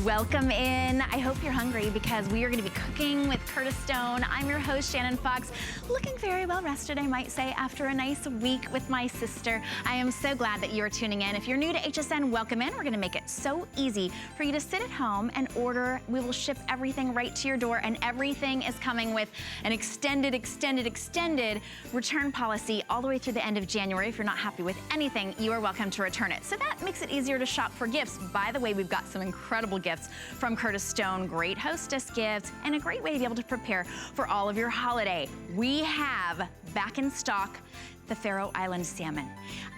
Welcome in. I hope you're hungry because we are going to be cooking with Curtis Stone. I'm your host, Shannon Fox, looking very well rested, I might say, after a nice week with my sister. I am so glad that you are tuning in. If you're new to HSN, welcome in. We're going to make it so easy for you to sit at home and order. We will ship everything right to your door, and everything is coming with an extended return policy all the way through the end of January. If you're not happy with anything, you are welcome to return it. So that makes it easier to shop for gifts. By the way, we've got some incredible gifts from Curtis Stone, great hostess gifts, and a great way to be able to prepare for all of your holiday. We have back in stock the Pharaoh Island salmon.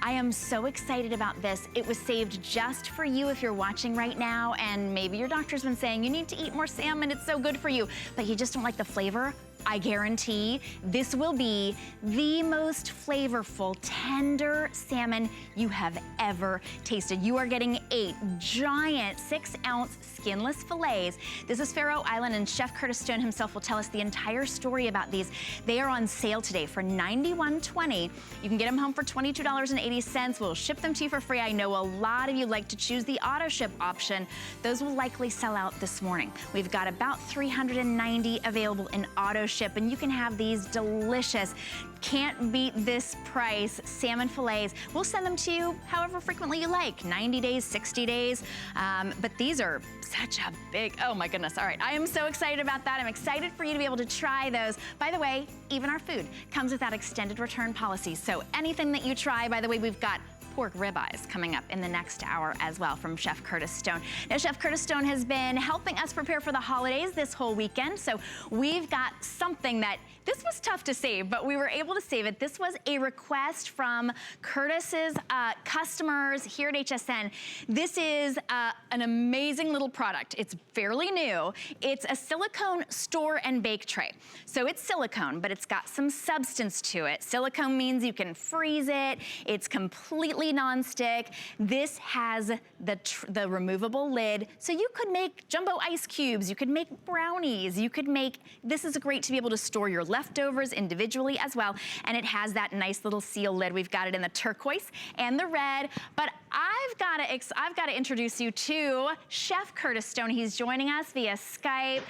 I am so excited about this. It was saved just for you if you're watching right now, and maybe your doctor's been saying you need to eat more salmon, it's so good for you, but you just don't like the flavor. I guarantee this will be the most flavorful, tender salmon you have ever tasted. You are getting 8 giant 6-ounce skinless fillets. This is Pharaoh Island, and Chef Curtis Stone himself will tell us the entire story about these. They are on sale today for $91.20. You can get them home for $22.80. We'll ship them to you for free. I know a lot of you like to choose the auto ship option. Those will likely sell out this morning. We've got about 390 available in auto ship, and you can have these delicious, can't beat this price salmon fillets. We'll send them to you however frequently you like, 90 days, 60 days, but these are such a big, oh my goodness. All right, I am so excited about that. I'm excited for you to be able to try those. By the way, even our food comes with that extended return policy. So anything that you try, by the way, we've got pork ribeyes coming up in the next hour as well from Chef Curtis Stone. Now, Chef Curtis Stone has been helping us prepare for the holidays this whole weekend, so we've got something that, this was tough to save, but we were able to save it. This was a request from Curtis's customers here at HSN. This is an amazing little product. It's fairly new. It's a silicone store and bake tray. So it's silicone, but it's got some substance to it. Silicone means you can freeze it. It's completely non-stick. This has the removable lid, so you could make jumbo ice cubes, you could make brownies, you could make, this is great to be able to store your leftovers individually as well, and it has that nice little seal lid. We've got it in the turquoise and the red, but I've got to introduce you to Chef Curtis Stone. He's joining us via Skype.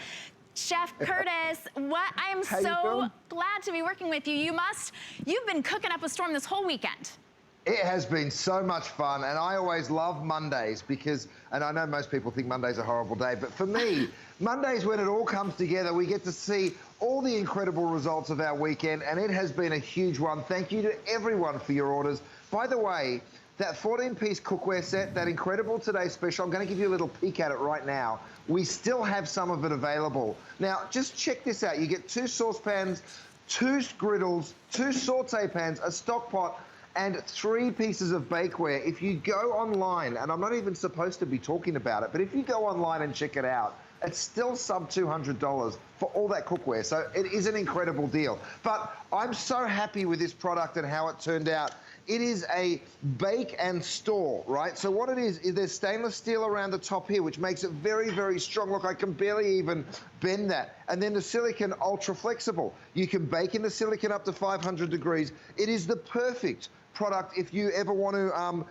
Chef Curtis, I'm so glad to be working with you. You've been cooking up a storm this whole weekend. It has been so much fun, and I always love Mondays because, and I know most people think Monday's a horrible day, but for me, Mondays, when it all comes together, we get to see all the incredible results of our weekend, and it has been a huge one. Thank you to everyone for your orders. By the way, that 14-piece cookware set, that incredible Today Special, I'm going to give you a little peek at it right now. We still have some of it available. Now, just check this out. You get 2 saucepans, 2 griddles, 2 saute pans, a stock pot, and 3 pieces of bakeware. If you go online, and I'm not even supposed to be talking about it, but if you go online and check it out, it's still sub $200 for all that cookware. So it is an incredible deal. But I'm so happy with this product and how it turned out. It is a bake and store, right? So what it is there's stainless steel around the top here, which makes it very, very strong. Look, I can barely even bend that. And then the silicone, ultra flexible. You can bake in the silicone up to 500 degrees. It is the perfect product if you ever want to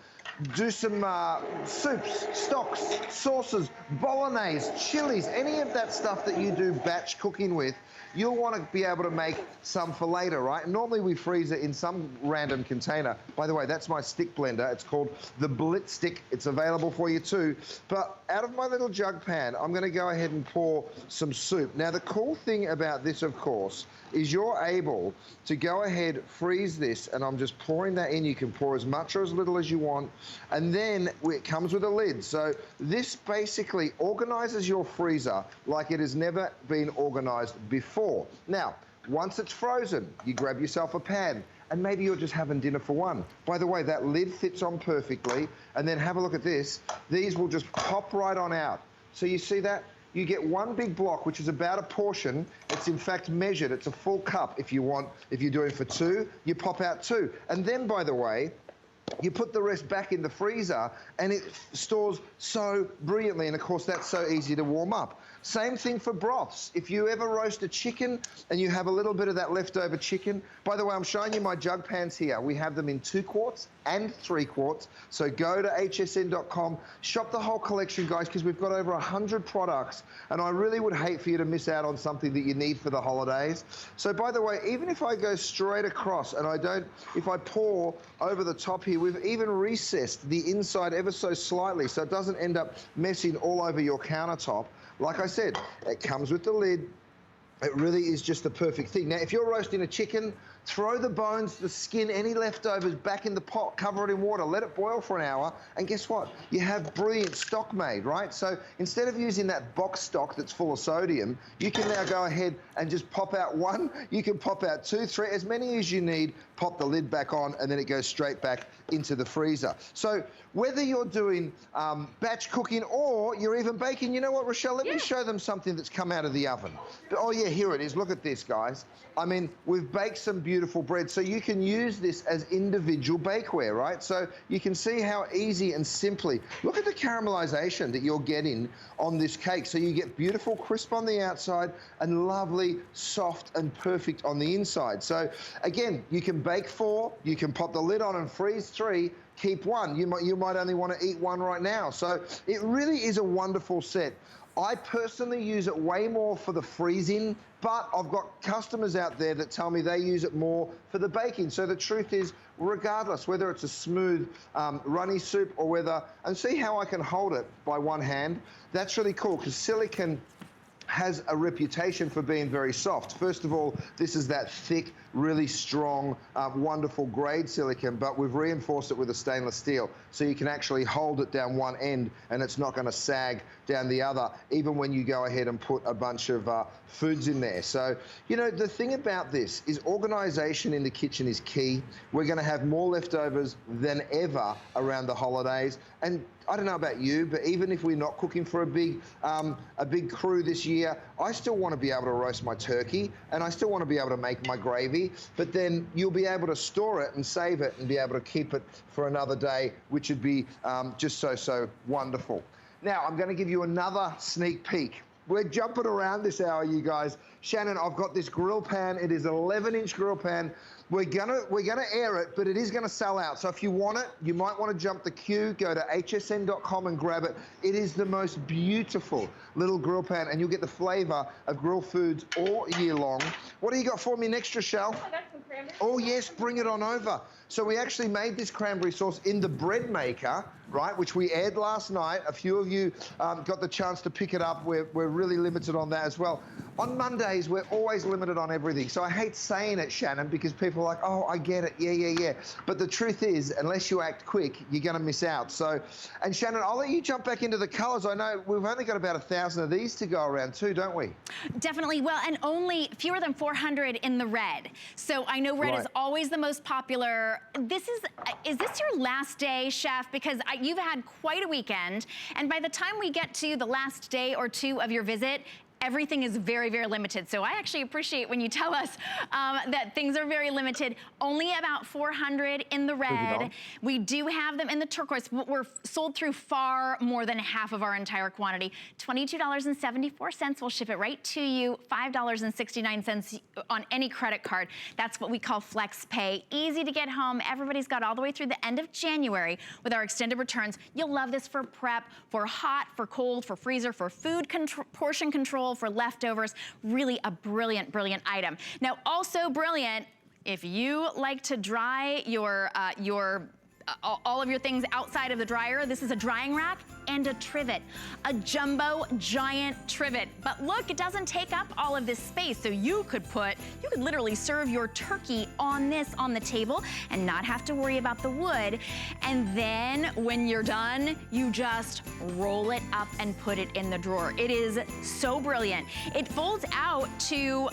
do some soups, stocks, sauces, bolognese, chilies, any of that stuff that you do batch cooking with. You'll want to be able to make some for later, right? Normally we freeze it in some random container. By the way, that's my stick blender. It's called the Blitz Stick. It's available for you too. But out of my little jug pan, I'm going to go ahead and pour some soup. Now, the cool thing about this, of course, is you're able to go ahead, freeze this, and I'm just pouring that in. You can pour as much or as little as you want, and then it comes with a lid. So this basically organizes your freezer like it has never been organized before. Now, once it's frozen, you grab yourself a pan, and maybe you're just having dinner for one. By the way, that lid fits on perfectly, and then have a look at this. These will just pop right on out. So you see that? You get one big block, which is about a portion. It's in fact measured. It's a full cup if you want. If you're doing for 2, you pop out 2. And then, by the way, you put the rest back in the freezer, and it stores so brilliantly. And of course, that's so easy to warm up. Same thing for broths. If you ever roast a chicken and you have a little bit of that leftover chicken, by the way, I'm showing you my jug pans here. We have them in 2 quarts and 3 quarts. So go to hsn.com, shop the whole collection, guys, because we've got over 100 products, and I really would hate for you to miss out on something that you need for the holidays. So by the way, even if I go straight across and if I pour over the top here, we've even recessed the inside ever so slightly so it doesn't end up messing all over your countertop. Like I said, it comes with the lid. It really is just the perfect thing. Now, if you're roasting a chicken, throw the bones, the skin, any leftovers back in the pot, cover it in water, let it boil for an hour, and guess what? You have brilliant stock made, right? So instead of using that box stock that's full of sodium, you can now go ahead and just pop out 1, you can pop out 2, 3, as many as you need, pop the lid back on, and then it goes straight back into the freezer. So whether you're doing batch cooking or you're even baking, you know what, Rochelle? Let me show them something that's come out of the oven. Oh yeah, here it is. Look at this, guys. I mean, we've baked some beautiful bread, so you can use this as individual bakeware, right? So you can see how easy and simply, look at the caramelization that you're getting on this cake. So you get beautiful crisp on the outside and lovely, soft and perfect on the inside. So again, you can bake 4, you can pop the lid on and freeze 3, keep 1. You might only want to eat 1 right now. So it really is a wonderful set. I personally use it way more for the freezing, but I've got customers out there that tell me they use it more for the baking. So the truth is, regardless, whether it's a smooth, runny soup or whether, and see how I can hold it by 1 hand, that's really cool because silicone has a reputation for being very soft. First of all, this is that thick, really strong, wonderful grade silicone, but we've reinforced it with a stainless steel, so you can actually hold it down one end and it's not gonna sag down the other, even when you go ahead and put a bunch of foods in there. So, you know, the thing about this is organization in the kitchen is key. We're gonna have more leftovers than ever around the holidays. And I don't know about you, but even if we're not cooking for a big crew this year, I still want to be able to roast my turkey and I still want to be able to make my gravy, but then you'll be able to store it and save it and be able to keep it for another day, which would be just so wonderful. Now, I'm going to give you another sneak peek. We're jumping around this hour, you guys. Shannon, I've got this grill pan. It is an 11-inch grill pan. We're gonna air it, but it is gonna sell out. So if you want it, you might want to jump the queue, go to hsn.com and grab it. It is the most beautiful little grill pan, and you'll get the flavor of grill foods all year long. What do you got for me next, Rochelle? I got some cranberry. Oh yes, bring it on over. So we actually made this cranberry sauce in the bread maker, right, which we aired last night. A few of you got the chance to pick it up. We're really limited on that as well. On Mondays, we're always limited on everything. So I hate saying it, Shannon, because people are like, oh, I get it, yeah. But the truth is, unless you act quick, you're gonna miss out. So, and Shannon, I'll let you jump back into the colors. I know we've only got about 1,000 of these to go around too, don't we? Definitely, well, and only fewer than 400 in the red. So I know red is always the most popular. Is this your last day, Chef? Because you've had quite a weekend, and by the time we get to the last day or 2 of your visit, everything is very limited. So I actually appreciate when you tell us that things are very limited. Only about 400 in the red. We do have them in the turquoise. We're sold through far more than half of our entire quantity. $22.74, we'll ship it right to you. $5.69 on any credit card. That's what we call Flex Pay. Easy to get home. Everybody's got all the way through the end of January with our extended returns. You'll love this for prep, for hot, for cold, for freezer, for food portion control, for leftovers. Really a brilliant item. Now, also brilliant, if you like to dry all of your things outside of the dryer, this is a drying rack and a trivet, a jumbo giant trivet. But look, it doesn't take up all of this space, so you could literally serve your turkey on this on the table and not have to worry about the wood. And then when you're done, you just roll it up and put it in the drawer. It is so brilliant. It folds out to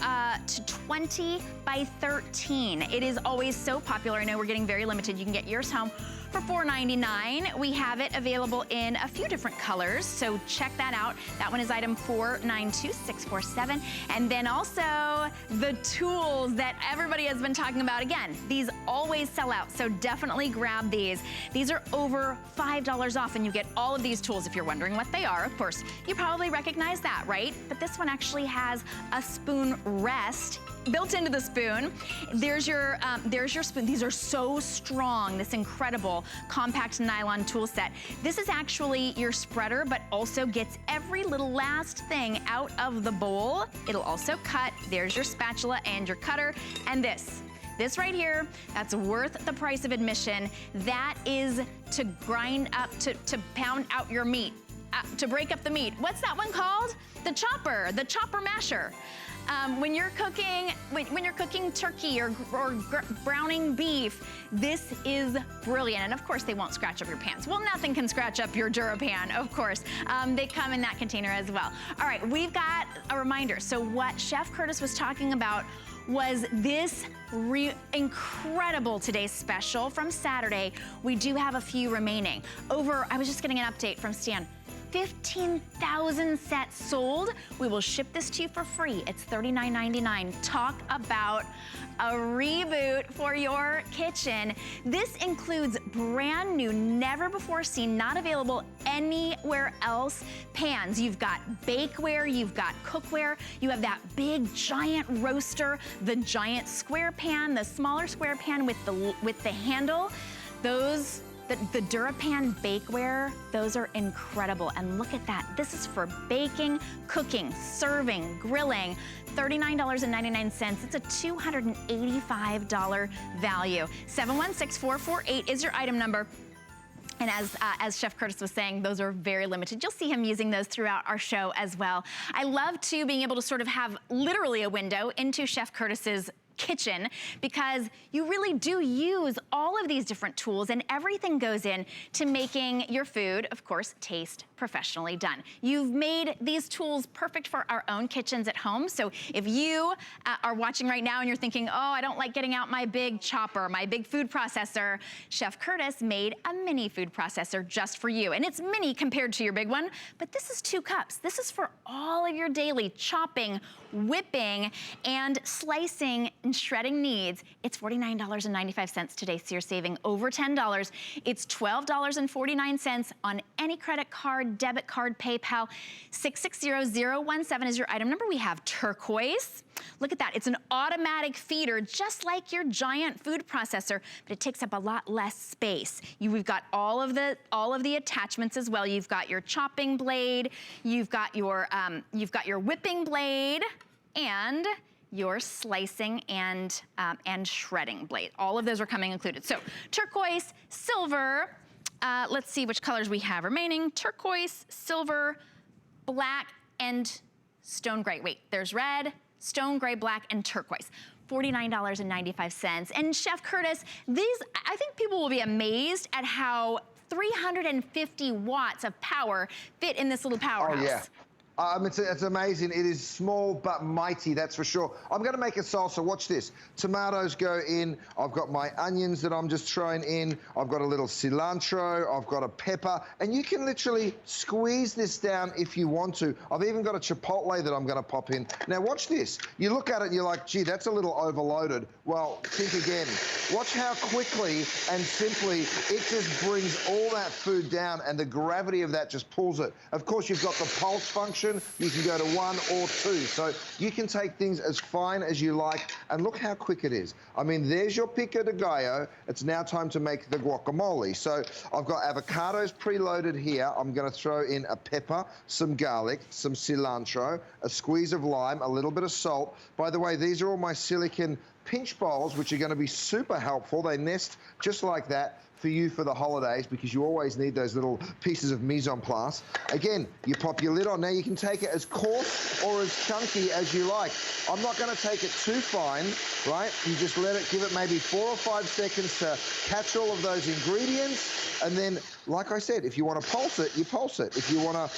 20 by 13. It is always so popular. I know we're getting very limited. You can get yours home for $4.99. We have it available in a few different colors, so check that out. That one is item 492647. And then also the tools that everybody has been talking about. Again, these always sell out, so definitely grab these. These are over $5 off, and you get all of these tools. If you're wondering what they are, of course, you probably recognize that, right? But this one actually has a spoon rest built into the spoon. There's your spoon. These are so strong, this incredible compact nylon tool set. This is actually your spreader, but also gets every little last thing out of the bowl. It'll also cut. There's your spatula and your cutter. And this right here, that's worth the price of admission. That is to grind up, to pound out your meat, to break up the meat. What's that one called? The chopper masher. When you're cooking turkey or browning beef, this is brilliant. And of course, they won't scratch up your pans. Well, nothing can scratch up your Dura pan, of course. They come in that container as well. All right, we've got a reminder. So what Chef Curtis was talking about was this incredible today's special from Saturday. We do have a few remaining. I was just getting an update from Stan. 15,000 sets sold. We will ship this to you for free. It's $39.99. Talk about a reboot for your kitchen. This includes brand new, never before seen, not available anywhere else pans. You've got bakeware, you've got cookware, you have that big giant roaster, the giant square pan, the smaller square pan with the handle. The DuraPan bakeware, those are incredible. And look at that. This is for baking, cooking, serving, grilling. $39.99. It's a $285 value. 716448 is your item number. And as Chef Curtis was saying, those are very limited. You'll see him using those throughout our show as well. I love, too, being able to sort of have literally a window into Chef Curtis's kitchen, because you really do use all of these different tools, and everything goes in to making your food, of course, taste professionally done. You've made these tools perfect for our own kitchens at home. So if you are watching right now and you're thinking, oh, I don't like getting out my big chopper, my big food processor, Chef Curtis made a mini food processor just for you. And it's mini compared to your big one, but this is 2 cups. This is for all of your daily chopping, whipping, and slicing and shredding needs. It's $49.95 today, so you're saving over $10. It's $12.49 on any credit card, debit card, PayPal. 660017 is your item number. We have Turquoise. Look at that. It's an automatic feeder, just like your giant food processor, but it takes up a lot less space. We've got all of the attachments as well. You've got your chopping blade, you've got your whipping blade, and your slicing and shredding blade. All of those are coming included. So turquoise, silver, let's see which colors we have remaining. Turquoise, silver, black, and stone gray. Wait, there's red, stone gray, black, and turquoise. $49.95. And Chef Curtis, I think people will be amazed at how 350 watts of power fit in this little powerhouse. Oh, yeah. It's amazing. It is small but mighty, that's for sure. I'm going to make a salsa. Watch this. Tomatoes go in. I've got my onions that I'm just throwing in. I've got a little cilantro. I've got a pepper. And you can literally squeeze this down if you want to. I've even got a chipotle that I'm going to pop in. Now, watch this. You look at it and you're like, gee, that's a little overloaded. Well, think again. Watch how quickly and simply it just brings all that food down, and the gravity of that just pulls it. Of course, you've got the pulse function. You can go to 1 or 2. So you can take things as fine as you like, and look how quick it is. I mean, there's your pico de gallo. It's now time to make the guacamole. So I've got avocados preloaded here. I'm going to throw in a pepper, some garlic, some cilantro, a squeeze of lime, a little bit of salt. By the way, these are all my silicone pinch bowls, which are going to be super helpful. They nest just like that for you for the holidays, because you always need those little pieces of mise en place. Again, you pop your lid on. Now you can take it as coarse or as chunky as you like. I'm not going to take it too fine, right? You just give it maybe 4 or 5 seconds to catch all of those ingredients. And then, like I said, if you want to pulse it, you pulse it. If you want to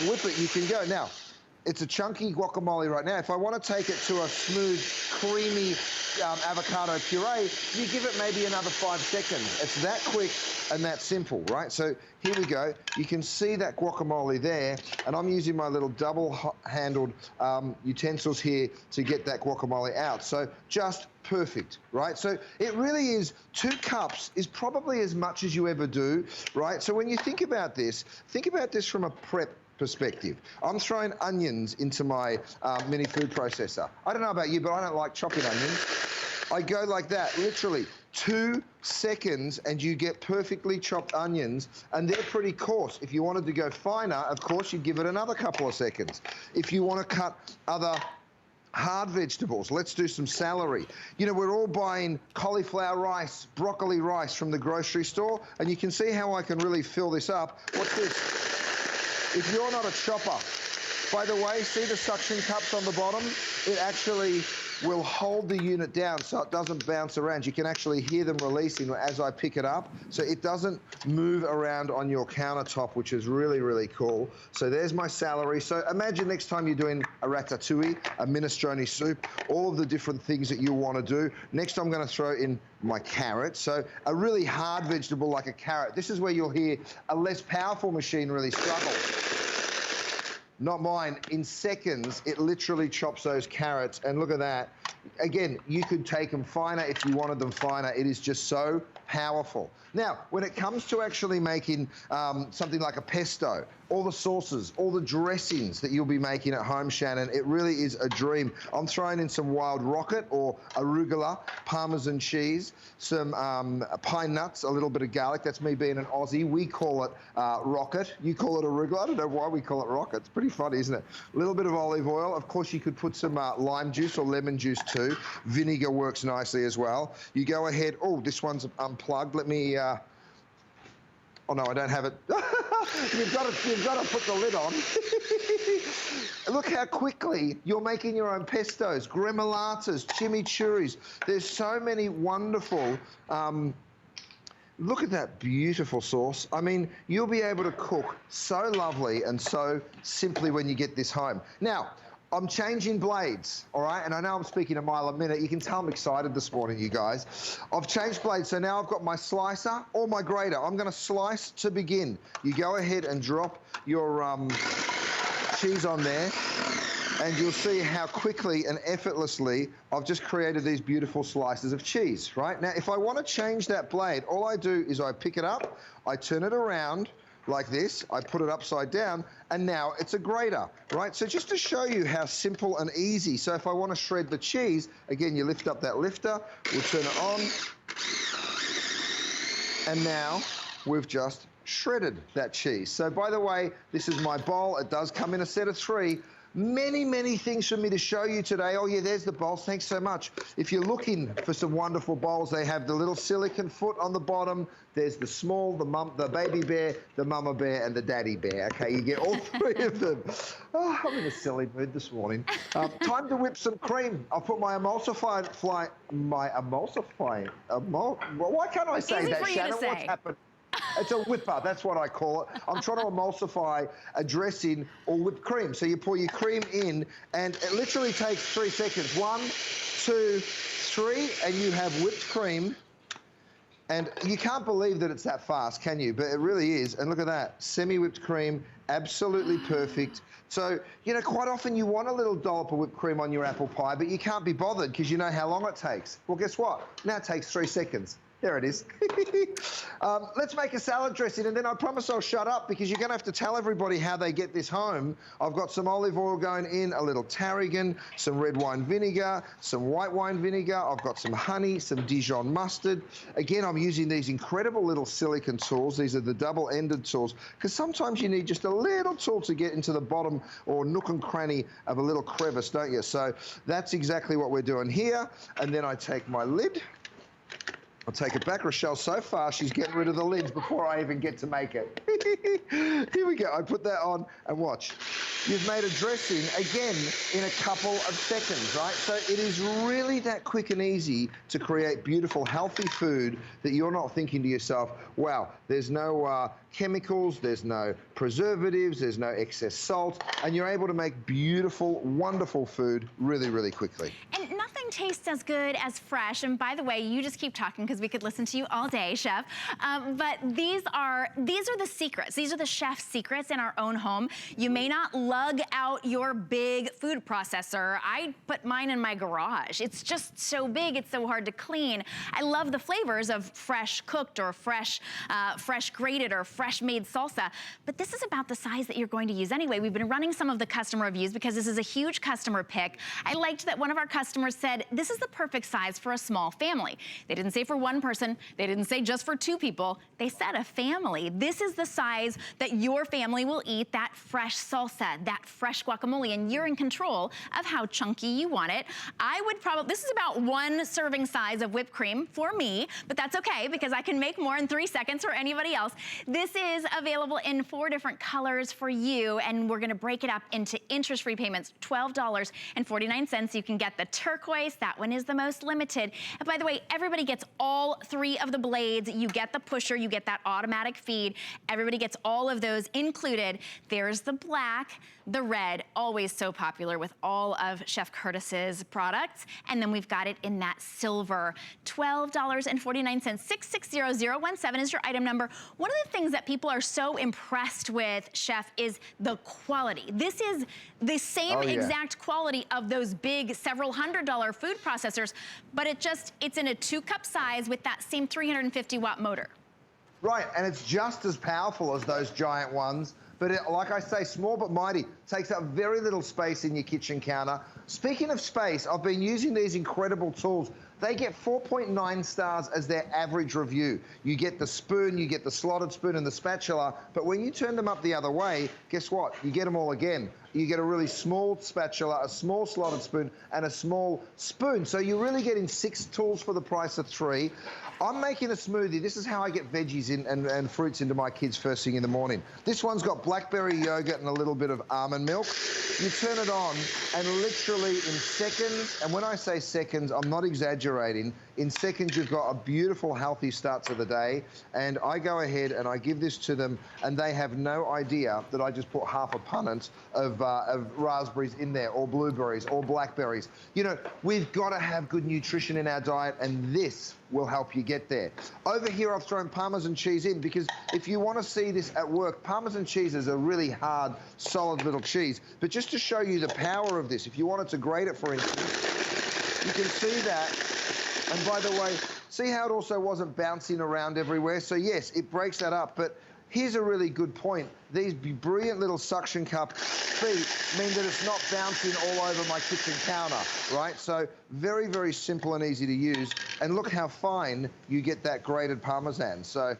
whip it, you can go. Now, it's a chunky guacamole right now. If I want to take it to a smooth, creamy avocado puree, you give it maybe another 5 seconds. It's that quick and that simple, right? So here we go. You can see that guacamole there, and I'm using my little double-handled utensils here to get that guacamole out. So just perfect, right? So it really is, 2 cups is probably as much as you ever do, right? So when you think about this from a prep perspective. I'm throwing onions into my mini food processor. I don't know about you, but I don't like chopping onions. I go like that, literally 2 seconds, and you get perfectly chopped onions, and they're pretty coarse. If you wanted to go finer, of course, you'd give it another couple of seconds. If you want to cut other hard vegetables, let's do some celery. You know, we're all buying cauliflower rice, broccoli rice from the grocery store, and you can see how I can really fill this up. What's this? If you're not a chopper, by the way, see the suction cups on the bottom? It actually will hold the unit down so it doesn't bounce around. You can actually hear them releasing as I pick it up, so it doesn't move around on your countertop, which is really, really cool. So there's my celery. So imagine next time you're doing a ratatouille, a minestrone soup, all of the different things that you want to do. Next, I'm going to throw in my carrot. So a really hard vegetable like a carrot. This is where you'll hear a less powerful machine really struggle. Not mine. In seconds, it literally chops those carrots. And look at that. Again, you could take them finer if you wanted them finer. It is just so powerful. Now, when it comes to actually making something like a pesto, all the sauces, all the dressings that you'll be making at home, Shannon, it really is a dream. I'm throwing in some wild rocket or arugula, Parmesan cheese, some pine nuts, a little bit of garlic. That's me being an Aussie. We call it rocket. You call it arugula. I don't know why we call it rocket. It's pretty funny, isn't it? A little bit of olive oil. Of course, you could put some lime juice or lemon juice too. Vinegar works nicely as well. You go ahead. Oh, this one's unplugged. Let me... oh, no, I don't have it. You've got to put the lid on. Look how quickly you're making your own pestos, gremolatas, chimichurris. There's so many wonderful... look at that beautiful sauce. I mean, you'll be able to cook so lovely and so simply when you get this home. Now, I'm changing blades, all right? And I know I'm speaking a mile a minute. You can tell I'm excited this morning, you guys. I've changed blades, so now I've got my slicer or my grater. I'm gonna slice to begin. You go ahead and drop your cheese on there, and you'll see how quickly and effortlessly I've just created these beautiful slices of cheese, right? Now, if I wanna change that blade, all I do is I pick it up, I turn it around, like this, I put it upside down, and now it's a grater, right? So just to show you how simple and easy. So if I want to shred the cheese, again, you lift up that lifter, we'll turn it on, and now we've just shredded that cheese. So by the way, this is my bowl. It does come in a set of 3. Many, many things for me to show you today. Oh, yeah, there's the bowls. Thanks so much. If you're looking for some wonderful bowls, they have the little silicone foot on the bottom. There's the small, the baby bear, the mama bear, and the daddy bear. Okay, you get all 3 of them. Oh, I'm in a silly mood this morning. Time to whip some cream. I'll put my emulsifier, why can't I say Easy that, for you Shannon? to say. What's happened? It's a whipper, that's what I call it. I'm trying to emulsify a dressing or whipped cream. So you pour your cream in, and it literally takes 3 seconds. 1, 2, 3, and you have whipped cream. And you can't believe that it's that fast, can you? But it really is. And look at that, semi-whipped cream, absolutely perfect. So, you know, quite often you want a little dollop of whipped cream on your apple pie, but you can't be bothered because you know how long it takes. Well, guess what? Now it takes 3 seconds. There it is. Let's make a salad dressing, and then I promise I'll shut up because you're going to have to tell everybody how they get this home. I've got some olive oil going in, a little tarragon, some red wine vinegar, some white wine vinegar. I've got some honey, some Dijon mustard. Again, I'm using these incredible little silicone tools. These are the double-ended tools because sometimes you need just a little tool to get into the bottom or nook and cranny of a little crevice, don't you? So that's exactly what we're doing here. And then I take my lid. I'll take it back. Rochelle's so fast, she's getting rid of the lids before I even get to make it. Here we go. I put that on and watch. You've made a dressing, again, in a couple of seconds, right? So it is really that quick and easy to create beautiful, healthy food that you're not thinking to yourself, wow, there's no chemicals, there's no preservatives, there's no excess salt, and you're able to make beautiful, wonderful food really, really quickly. And nothing nothing tastes as good as fresh. And by the way, you just keep talking because we could listen to you all day, Chef. But these are the secrets. These are the chef's secrets in our own home. You may not lug out your big food processor. I put mine in my garage. It's just so big, it's so hard to clean. I love the flavors of fresh cooked or fresh grated or fresh made salsa, but this is about the size that you're going to use anyway. We've been running some of the customer reviews because this is a huge customer pick. I liked that one of our customers said, this is the perfect size for a small family. They didn't say for one person, they didn't say just for two people, they said a family. This is the size that your family will eat that fresh salsa, that fresh guacamole, and you're in control of how chunky you want it. I would probably, this is about one serving size of whipped cream for me, but that's okay because I can make more in 3 seconds for anybody else. This is available in 4 different colors for you, and we're gonna break it up into interest-free payments, $12.49. You can get the turquoise, that one is the most limited. And by the way, everybody gets all 3 of the blades. You get the pusher, you get that automatic feed. Everybody gets all of those included. There's the black, the red, always so popular with all of Chef Curtis's products. And then we've got it in that silver, $12.49. 660017 is your item number. One of the things that people are so impressed with, Chef, is the quality. This is the same exact quality of those big several $100 food processors, but it's in a 2-cup size with that same 350-watt motor. Right, and it's just as powerful as those giant ones, but like I say, small but mighty, takes up very little space in your kitchen counter. Speaking of space, I've been using these incredible tools. They get 4.9 stars as their average review. You get the spoon, you get the slotted spoon and the spatula, but when you turn them up the other way, guess what? You get them all again. You get a really small spatula, a small slotted spoon, and a small spoon. So you're really getting 6 tools for the price of 3. I'm making a smoothie. This is how I get veggies in and fruits into my kids first thing in the morning. This one's got blackberry yogurt and a little bit of almond milk. You turn it on, and literally in seconds, and when I say seconds, I'm not exaggerating, in seconds you've got a beautiful, healthy start to the day. And I go ahead and I give this to them, and they have no idea that I just put half a punnet of raspberries in there, or blueberries, or blackberries. You know, we've got to have good nutrition in our diet, and this will help you get there. Over here, I've thrown Parmesan cheese in because if you want to see this at work, Parmesan cheese is a really hard, solid little cheese. But just to show you the power of this, if you wanted to grate it, for instance, you can see that. And by the way, see how it also wasn't bouncing around everywhere? So yes, it breaks that up, but here's a really good point. These brilliant little suction cup feet mean that it's not bouncing all over my kitchen counter, right? So very, very simple and easy to use. And look how fine you get that grated Parmesan. So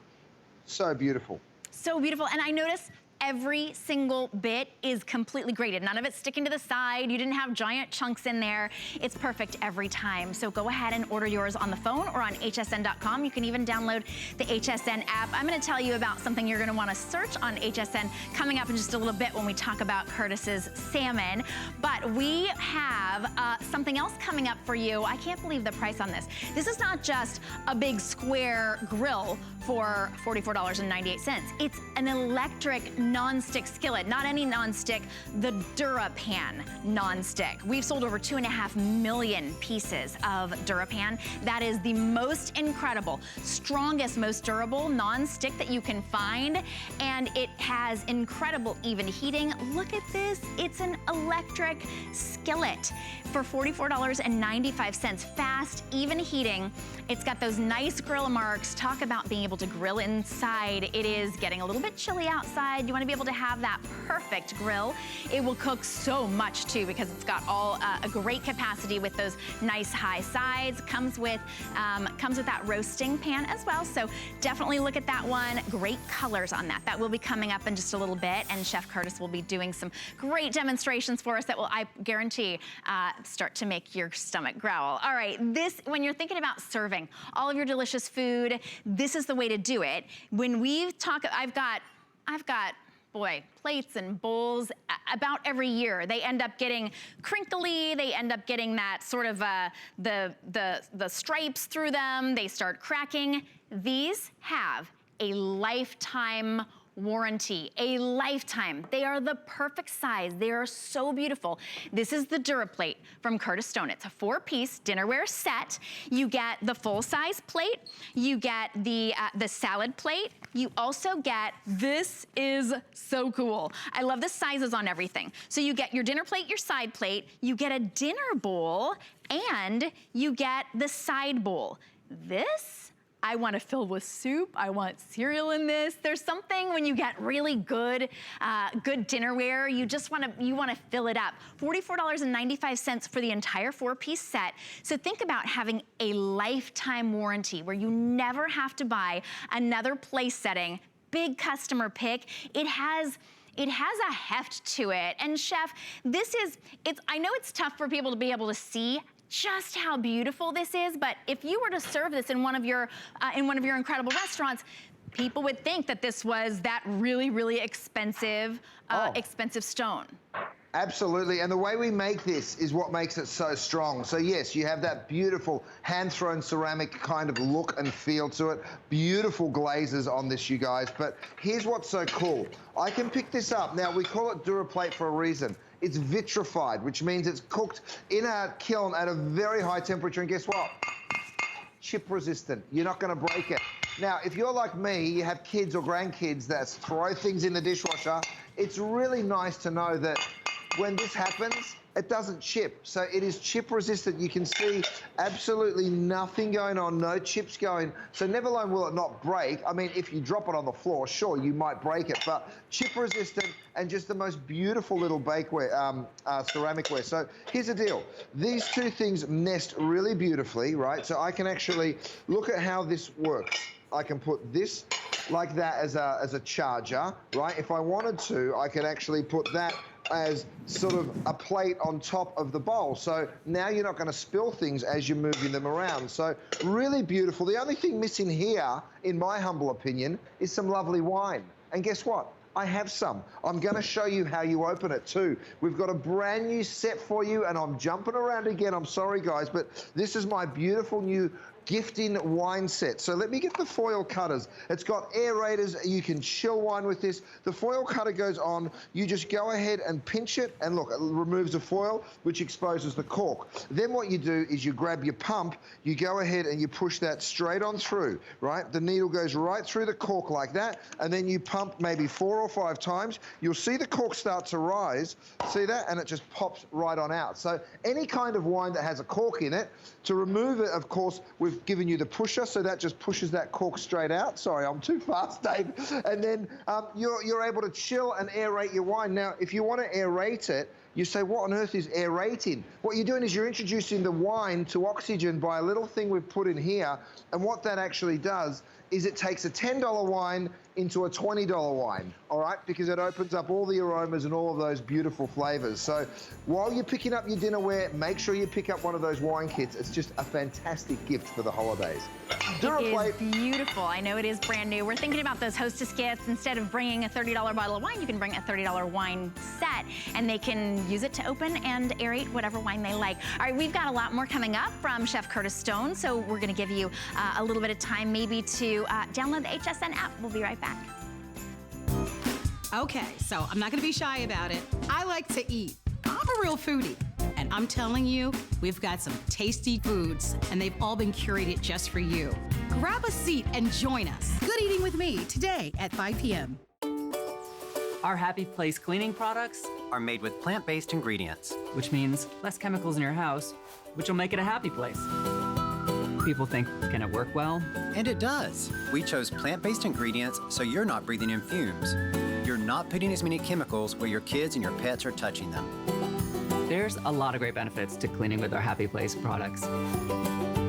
beautiful. So beautiful. And I notice every single bit is completely grated. None of it's sticking to the side. You didn't have giant chunks in there. It's perfect every time. So go ahead and order yours on the phone or on hsn.com. You can even download the HSN app. I'm gonna tell you about something you're gonna wanna search on HSN coming up in just a little bit when we talk about Curtis's salmon. But we have something else coming up for you. I can't believe the price on this. This is not just a big square grill for $44.98. It's an electric non-stick skillet, not any non-stick, the Dura Pan non-stick. We've sold over 2.5 million pieces of Dura Pan. That is the most incredible, strongest, most durable non-stick that you can find, and it has incredible even heating. Look at this, it's an electric skillet for $44.95. Fast, even heating. It's got those nice grill marks. Talk about being able to grill inside. It is getting a little bit chilly outside. You want to be able to have that perfect grill. It will cook so much too because it's got all a great capacity with those nice high sides. Comes with that roasting pan as well. So definitely look at that one. Great colors on that. That will be coming up in just a little bit, and Chef Curtis will be doing some great demonstrations for us that will, I guarantee, start to make your stomach growl. All right, this, when you're thinking about serving all of your delicious food, this is the way to do it. When we talk, I've got, boy, plates and bowls about every year. They end up getting crinkly. They end up getting that sort of the stripes through them. They start cracking. These have a lifetime warranty, a lifetime. They are the perfect size. They are so beautiful. This is the Dura Plate from Curtis Stone. It's a 4-piece dinnerware set. You get the full-size plate. You get the salad plate. You also get, this is so cool. I love the sizes on everything. So you get your dinner plate, your side plate, you get a dinner bowl, and you get the side bowl. This, I want to fill with soup. I want cereal in this. There's something when you get really good, good dinnerware, you just want to fill it up. $44.95 for the entire 4-piece set. So think about having a lifetime warranty where you never have to buy another place setting. Big customer pick. It has a heft to it. And Chef, I know it's tough for people to be able to see just how beautiful this is, but if you were to serve this in one of your incredible restaurants, people would think that this was that really, really expensive, expensive stone. Absolutely, and the way we make this is what makes it so strong. So yes, you have that beautiful hand-thrown ceramic kind of look and feel to it. Beautiful glazes on this, you guys. But here's what's so cool. I can pick this up. Now, we call it Dura Plate for a reason. It's vitrified, which means it's cooked in a kiln at a very high temperature, and guess what? Chip resistant. You're not gonna break it. Now, if you're like me, you have kids or grandkids that throw things in the dishwasher, it's really nice to know that when this happens, it doesn't chip. So it is chip resistant. You can see absolutely nothing going on, no chips going. So never alone will it not break. I mean, if you drop it on the floor, sure, you might break it, but chip resistant and just the most beautiful little bakeware, ceramicware. So here's the deal. These two things nest really beautifully, right? So I can actually look at how this works. I can put this like that as a charger, right? If I wanted to, I could actually put that as sort of a plate on top of the bowl. So now you're not going to spill things as you're moving them around. So really beautiful. The only thing missing here, in my humble opinion, is some lovely wine. And guess what? I have some. I'm going to show you how you open it too. We've got a brand new set for you, and I'm jumping around again. I'm sorry, guys, but this is my beautiful new gifting wine set. So let me get the foil cutters. It's got aerators. You can chill wine with this. The foil cutter goes on. You just go ahead and pinch it, and look, it removes the foil, which exposes the cork. Then what you do is you grab your pump, you go ahead and you push that straight on through, right? The needle goes right through the cork like that, and then you pump maybe 4 or 5 times. You'll see the cork start to rise. See that? And it just pops right on out. So any kind of wine that has a cork in it, to remove it, of course, we've given you the pusher, so that just pushes that cork straight out. Sorry, I'm too fast, Dave. And then you're able to chill and aerate your wine. Now, if you want to aerate it, you say, what on earth is aerating? What you're doing is you're introducing the wine to oxygen by a little thing we've put in here, and what that actually does is it takes a $10 wine into a $20 wine, all right? Because it opens up all the aromas and all of those beautiful flavors. So while you're picking up your dinnerware, make sure you pick up one of those wine kits. It's just a fantastic gift for the holidays. Dura Plate. It is beautiful. I know it is brand new. We're thinking about those hostess gifts. Instead of bringing a $30 bottle of wine, you can bring a $30 wine set, and they can use it to open and aerate whatever wine they like. All right, we've got a lot more coming up from Chef Curtis Stone, so we're gonna give you a little bit of time maybe to download the HSN app. We'll be right back. Okay, so I'm not gonna be shy about it. I like to eat. I'm a real foodie. And I'm telling you, we've got some tasty foods, and they've all been curated just for you. Grab a seat and join us. Good eating with me today at 5 p.m. Our Happy Place cleaning products are made with plant-based ingredients. which means less chemicals in your house, which will make it a happy place. People think, can it work well? And it does. We chose plant-based ingredients so you're not breathing in fumes. You're not putting as many chemicals where your kids and your pets are touching them. There's a lot of great benefits to cleaning with our Happy Place products.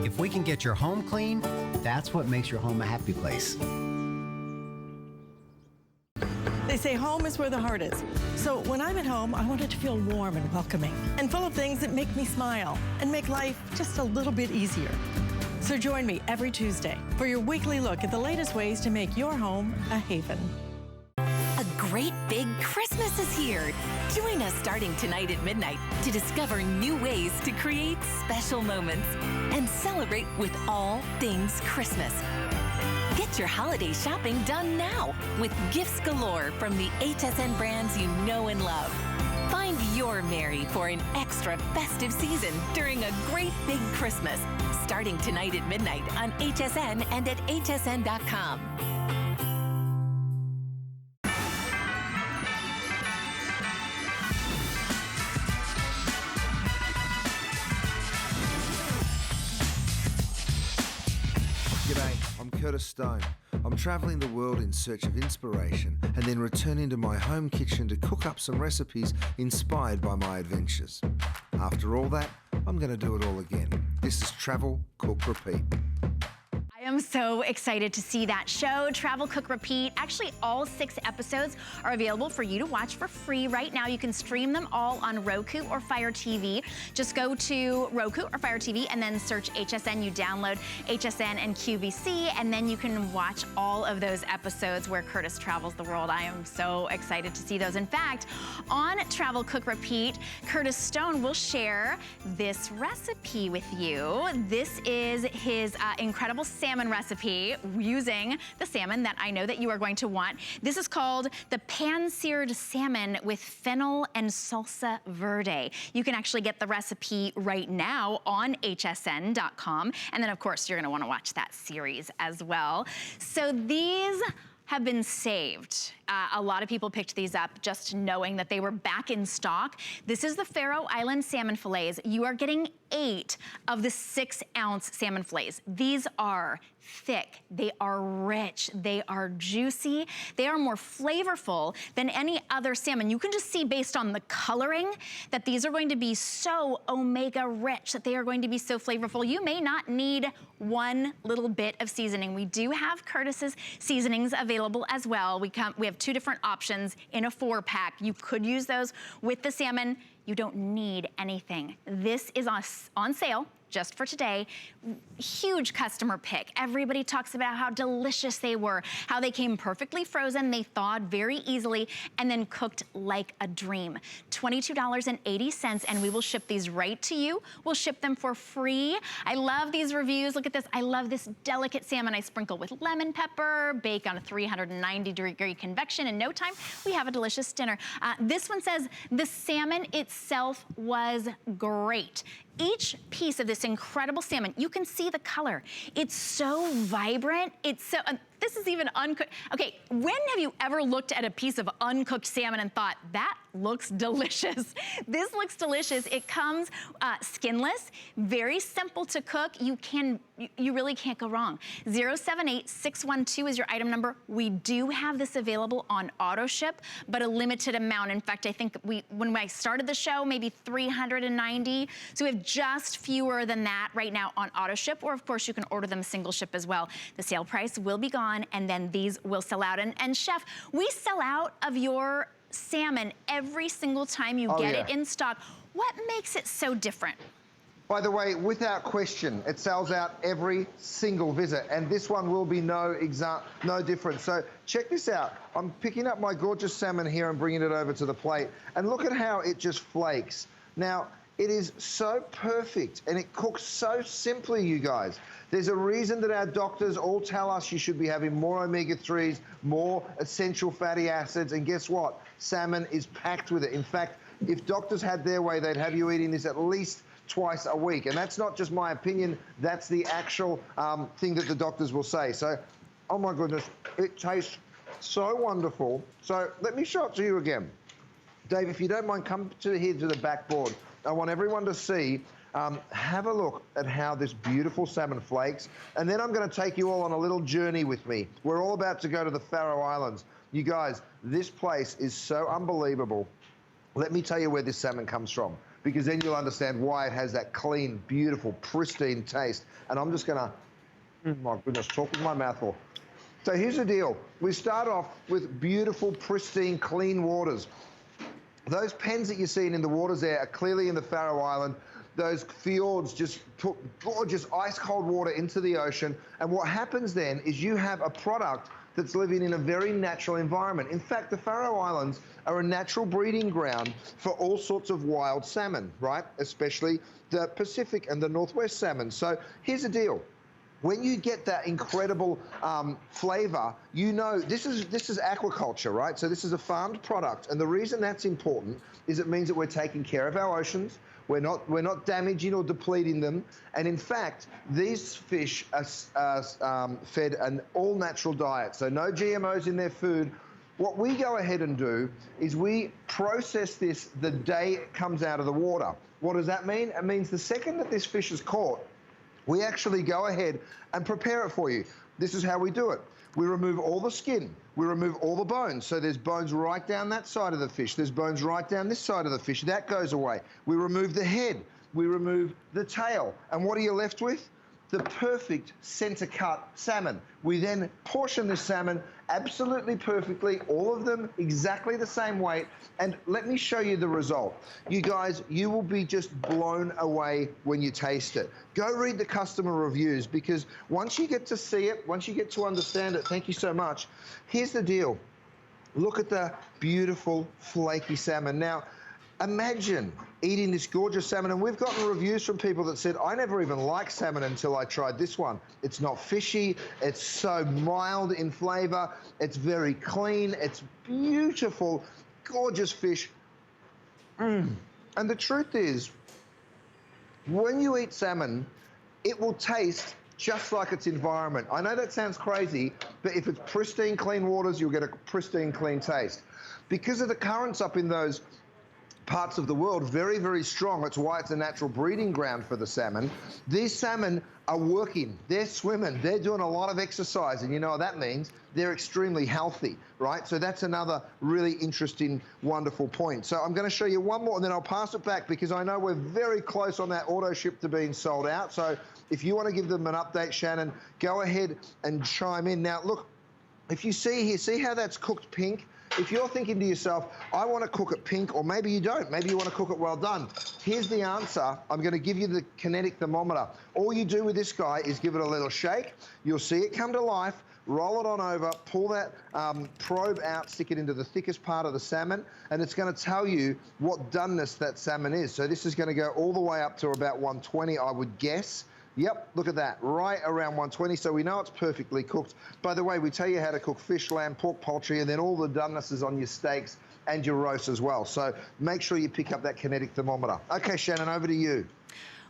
If we can get your home clean, that's what makes your home a happy place. They say home is where the heart is. So when I'm at home, I want it to feel warm and welcoming and full of things that make me smile and make life just a little bit easier. So join me every Tuesday for your weekly look at the latest ways to make your home a haven. A great big Christmas is here. Join us starting tonight at midnight to discover new ways to create special moments and celebrate with all things Christmas. Get your holiday shopping done now with gifts galore from the HSN brands you know and love. Find your Mary for an extra festive season during a great big Christmas, starting tonight at midnight on HSN and at hsn.com. G'day, I'm Curtis Stone. I'm travelling the world in search of inspiration and then returning to my home kitchen to cook up some recipes inspired by my adventures. After all that, I'm going to do it all again. This is Travel, Cook, Repeat. I am so excited to see that show, Travel, Cook, Repeat. Actually, all 6 episodes are available for you to watch for free right now. You can stream them all on Roku or Fire TV. Just go to Roku or Fire TV and then search HSN. You download HSN and QVC, and then you can watch all of those episodes where Curtis travels the world. I am so excited to see those. In fact, on Travel, Cook, Repeat, Curtis Stone will share this recipe with you. This is his incredible salmon recipe using the salmon that I know that you are going to want. This is called the pan-seared salmon with fennel and salsa verde. You can actually get the recipe right now on hsn.com. And then of course, you're gonna wanna watch that series as well. So these have been saved. A lot of people picked these up just knowing that they were back in stock. This is the Pharaoh Island salmon fillets. You are getting 8 of the 6-ounce salmon fillets. These are thick, they are rich, they are juicy, they are more flavorful than any other salmon. You can just see based on the coloring that these are going to be so omega rich, that they are going to be so flavorful. You may not need one little bit of seasoning. We do have Curtis's seasonings available as well. We have 2 different options in a 4-pack. You could use those with the salmon. You don't need anything. This is on sale just for today. Huge customer pick. Everybody talks about how delicious they were, how they came perfectly frozen, they thawed very easily, and then cooked like a dream. $22.80, and we will ship these right to you. We'll ship them for free. I love these reviews. Look at this. I love this delicate salmon I sprinkle with lemon pepper, bake on a 390-degree convection. In no time, we have a delicious dinner. This one says, the salmon itself was great. Each piece of this incredible salmon, you can see the color. It's so vibrant. It's so, this is even uncooked. Okay, when have you ever looked at a piece of uncooked salmon and thought, that looks delicious? This looks delicious. It comes skinless, very simple to cook. You really can't go wrong. 078612 is your item number. We do have this available on auto ship, but a limited amount. In fact, I think when I started the show, maybe 390. So we have just fewer than that right now on auto ship, or of course you can order them single ship as well. The sale price will be gone, and then these will sell out. And Chef, we sell out of your salmon every single time you get it in stock. What makes it so different? By the way, without question, it sells out every single visit, and this one will be no different. So check this out. I'm picking up my gorgeous salmon here and bringing it over to the plate, and look at how it just flakes. Now, it is so perfect, and it cooks so simply, you guys. There's a reason that our doctors all tell us you should be having more omega-3s, more essential fatty acids, and guess what? Salmon is packed with it. In fact, if doctors had their way, they'd have you eating this at least twice a week. And that's not just my opinion, that's the actual thing that the doctors will say. So, oh my goodness, it tastes so wonderful. So let me show it to you again. Dave, if you don't mind, come here to the backboard. I want everyone to see, have a look at how this beautiful salmon flakes. And then I'm going to take you all on a little journey with me. We're all about to go to the Faroe Islands. You guys, this place is so unbelievable. Let me tell you where this salmon comes from, because then you'll understand why it has that clean, beautiful, pristine taste. And I'm just going to, my goodness, talk with my mouth full. So here's the deal. We start off with beautiful, pristine, clean waters. Those pens that you're seeing in the waters there are clearly in the Faroe Island. Those fjords just put gorgeous ice-cold water into the ocean. And what happens then is you have a product that's living in a very natural environment. In fact, the Faroe Islands are a natural breeding ground for all sorts of wild salmon, right? Especially the Pacific and the Northwest salmon. So here's the deal. when you get that incredible flavor, you know, this is aquaculture, right? So this is a farmed product. And the reason that's important is it means that we're taking care of our oceans. We're not damaging or depleting them. And in fact, these fish are fed an all-natural diet. So no GMOs in their food. What we go ahead and do is we process this the day it comes out of the water. What does that mean? It means the second that this fish is caught, we actually go ahead and prepare it for you. This is how we do it. We remove all the skin. We remove all the bones. So there's bones right down that side of the fish. There's bones right down this side of the fish. That goes away. We remove the head. We remove the tail. And what are you left with? The perfect center cut salmon. We then portion the salmon absolutely perfectly, all of them exactly the same weight. And let me show you the result. You guys, you will be just blown away when you taste it. Go read the customer reviews, because once you get to see it, once you get to understand it, thank you so much. Here's the deal. Look at the beautiful flaky salmon. Now, imagine eating this gorgeous salmon, and we've gotten reviews from people that said, I never even liked salmon until I tried this one. It's not fishy, it's so mild in flavor, it's very clean, it's beautiful, gorgeous fish. And the truth is, when you eat salmon, it will taste just like its environment. I know that sounds crazy, but if it's pristine, clean waters, you'll get a pristine, clean taste. Because of the currents up in those parts of the world, very, very strong. That's why it's a natural breeding ground for the salmon. These salmon are working, they're swimming, they're doing a lot of exercise, and you know what that means? They're extremely healthy, right? So that's another really interesting, wonderful point. So I'm going to show you one more, and then I'll pass it back, because I know we're very close on that auto ship to being sold out. So if you want to give them an update, Shannon, go ahead and chime in. Now, look, if you see here, see how that's cooked pink? If you're thinking to yourself, I want to cook it pink, or maybe you don't, maybe you want to cook it well done, here's the answer. I'm going to give you the Kinetic Thermometer. All you do with this guy is give it a little shake. You'll see it come to life. Roll it on over, pull that probe out, stick it into the thickest part of the salmon, and it's going to tell you what doneness that salmon is. So this is going to go all the way up to about 120, I would guess. Yep, look at that, right around 120, so we know it's perfectly cooked. By the way, we tell you how to cook fish, lamb, pork, poultry, and then all the donenesses on your steaks and your roasts as well. So make sure you pick up that Kinetic Thermometer. Okay, Shannon, over to you.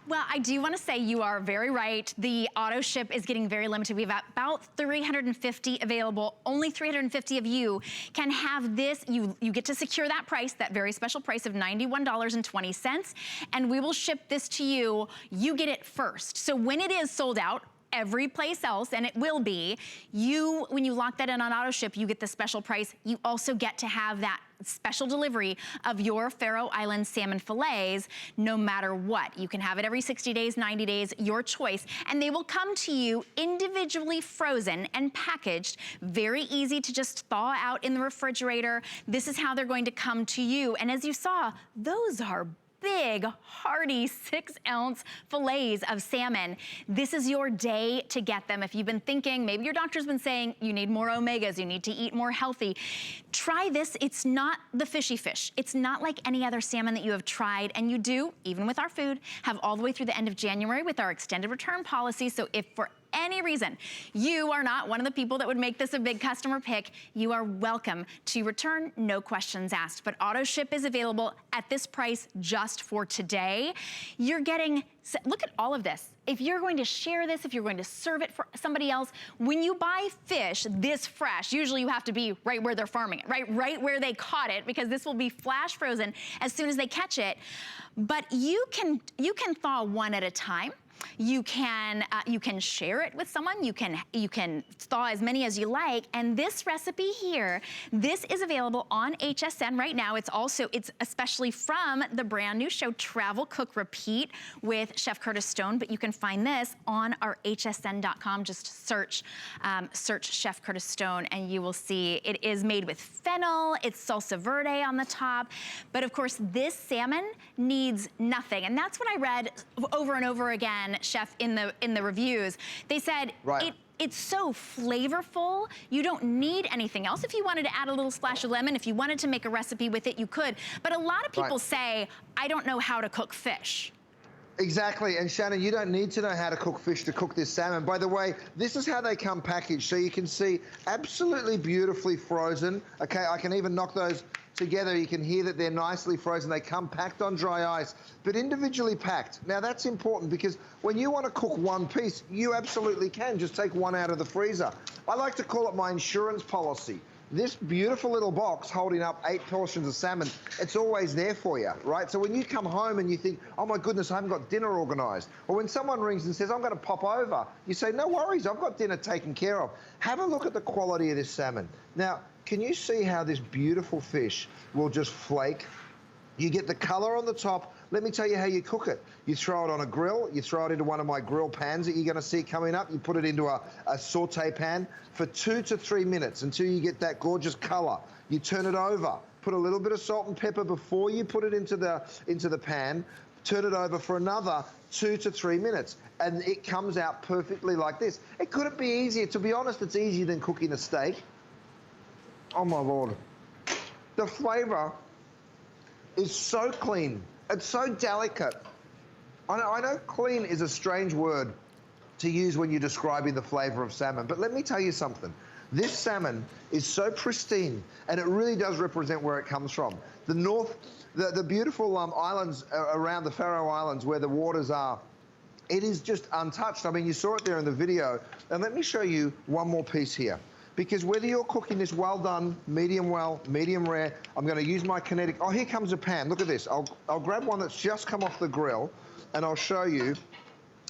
Well, I do want to say you are very right. The auto ship is getting very limited. We have about 350 available. Only 350 of you can have this. You get to secure that price, that very special price of $91.20, and we will ship this to you. You get it first. So when it is sold out, every place else, and it will be, when you lock that in on auto ship, you get the special price. You also get to have that special delivery of your Pharaoh Island salmon fillets, no matter what. You can have it every 60 days, 90 days, your choice, and they will come to you individually frozen and packaged. Very easy to just thaw out in the refrigerator. This is how they're going to come to you. And as you saw, those are big, hearty 6-ounce fillets of salmon. This is your day to get them. If you've been thinking, maybe your doctor's been saying you need more omegas, you need to eat more healthy, try this. It's not the fishy fish. It's not like any other salmon that you have tried, and you do, even with our food, have all the way through the end of January with our extended return policy. So if for any reason you are not one of the people that would make this a big customer pick, you are welcome to return, no questions asked. But auto ship is available at this price just for today. You're getting, look at all of this. If you're going to share this, if you're going to serve it for somebody else, when you buy fish this fresh, usually you have to be right where they're farming it, right where they caught it, because this will be flash frozen as soon as they catch it. But you can thaw one at a time. You can share it with someone. You can thaw as many as you like. And this recipe here, this is available on HSN right now. It's especially from the brand new show Travel, Cook, Repeat with Chef Curtis Stone. But you can find this on our hsn.com. Just search Chef Curtis Stone, and you will see it is made with fennel. It's Salsa Verde on the top. But of course, this salmon needs nothing. And that's what I read over and over again, Chef, in the reviews. They said, right, it's so flavorful, you don't need anything else. If you wanted to add a little splash of lemon, if you wanted to make a recipe with it, you could. But a lot of people say, I don't know how to cook fish. Exactly, and Shannon, you don't need to know how to cook fish to cook this salmon. By the way, this is how they come packaged. So you can see absolutely beautifully frozen. Okay, I can even knock those together. You can hear that they're nicely frozen. They come packed on dry ice, but individually packed. Now that's important because when you want to cook one piece, you absolutely can. Just take one out of the freezer. I like to call it my insurance policy. This beautiful little box holding up 8 portions of salmon, it's always there for you, right? So when you come home and you think, oh my goodness, I haven't got dinner organised, or when someone rings and says, I'm going to pop over, you say, no worries, I've got dinner taken care of. Have a look at the quality of this salmon. Now, can you see how this beautiful fish will just flake? You get the colour on the top. Let me tell you how you cook it. You throw it on a grill. You throw it into one of my grill pans that you're going to see coming up. You put it into a saute pan for 2 to 3 minutes until you get that gorgeous colour. You turn it over. Put a little bit of salt and pepper before you put it into the pan. Turn it over for another 2 to 3 minutes. And it comes out perfectly like this. It couldn't be easier. To be honest, it's easier than cooking a steak. Oh, my Lord. The flavour is so clean. It's so delicate. I know clean is a strange word to use when you're describing the flavour of salmon, but let me tell you something. This salmon is so pristine, and it really does represent where it comes from. The beautiful islands around the Pharaoh Islands where the waters are, it is just untouched. I mean, you saw it there in the video. And let me show you one more piece here. Because whether you're cooking this well done, medium well, medium rare, I'm going to use my Kinetic. Oh, here comes a pan. Look at this. I'll grab one that's just come off the grill, and I'll show you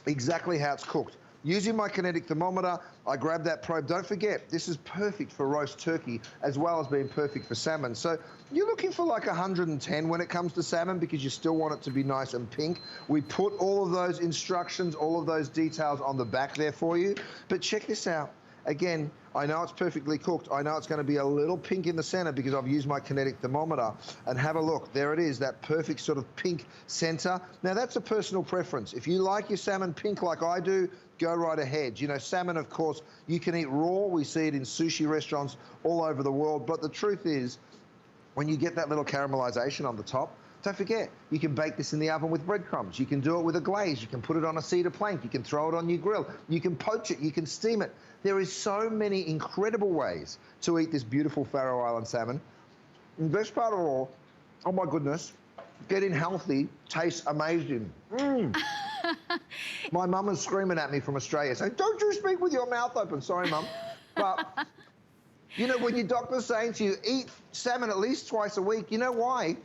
exactly how it's cooked. Using my Kinetic Thermometer, I grab that probe. Don't forget, this is perfect for roast turkey as well as being perfect for salmon. So you're looking for like 110 when it comes to salmon because you still want it to be nice and pink. We put all of those instructions, all of those details on the back there for you. But check this out. Again, I know it's perfectly cooked. I know it's going to be a little pink in the center because I've used my Kinetic Thermometer. And have a look. There it is, that perfect sort of pink center. Now, that's a personal preference. If you like your salmon pink like I do, go right ahead. You know, salmon, of course, you can eat raw. We see it in sushi restaurants all over the world. But the truth is, when you get that little caramelization on the top, don't forget, you can bake this in the oven with breadcrumbs. You can do it with a glaze. You can put it on a cedar plank. You can throw it on your grill. You can poach it. You can steam it. There is so many incredible ways to eat this beautiful Faroe Island salmon. And the best part of all, oh my goodness, getting healthy tastes amazing. My mum is screaming at me from Australia saying, don't you speak with your mouth open. Sorry, Mum. But, you know, when your doctor's saying to you, eat salmon at least twice a week, you know why?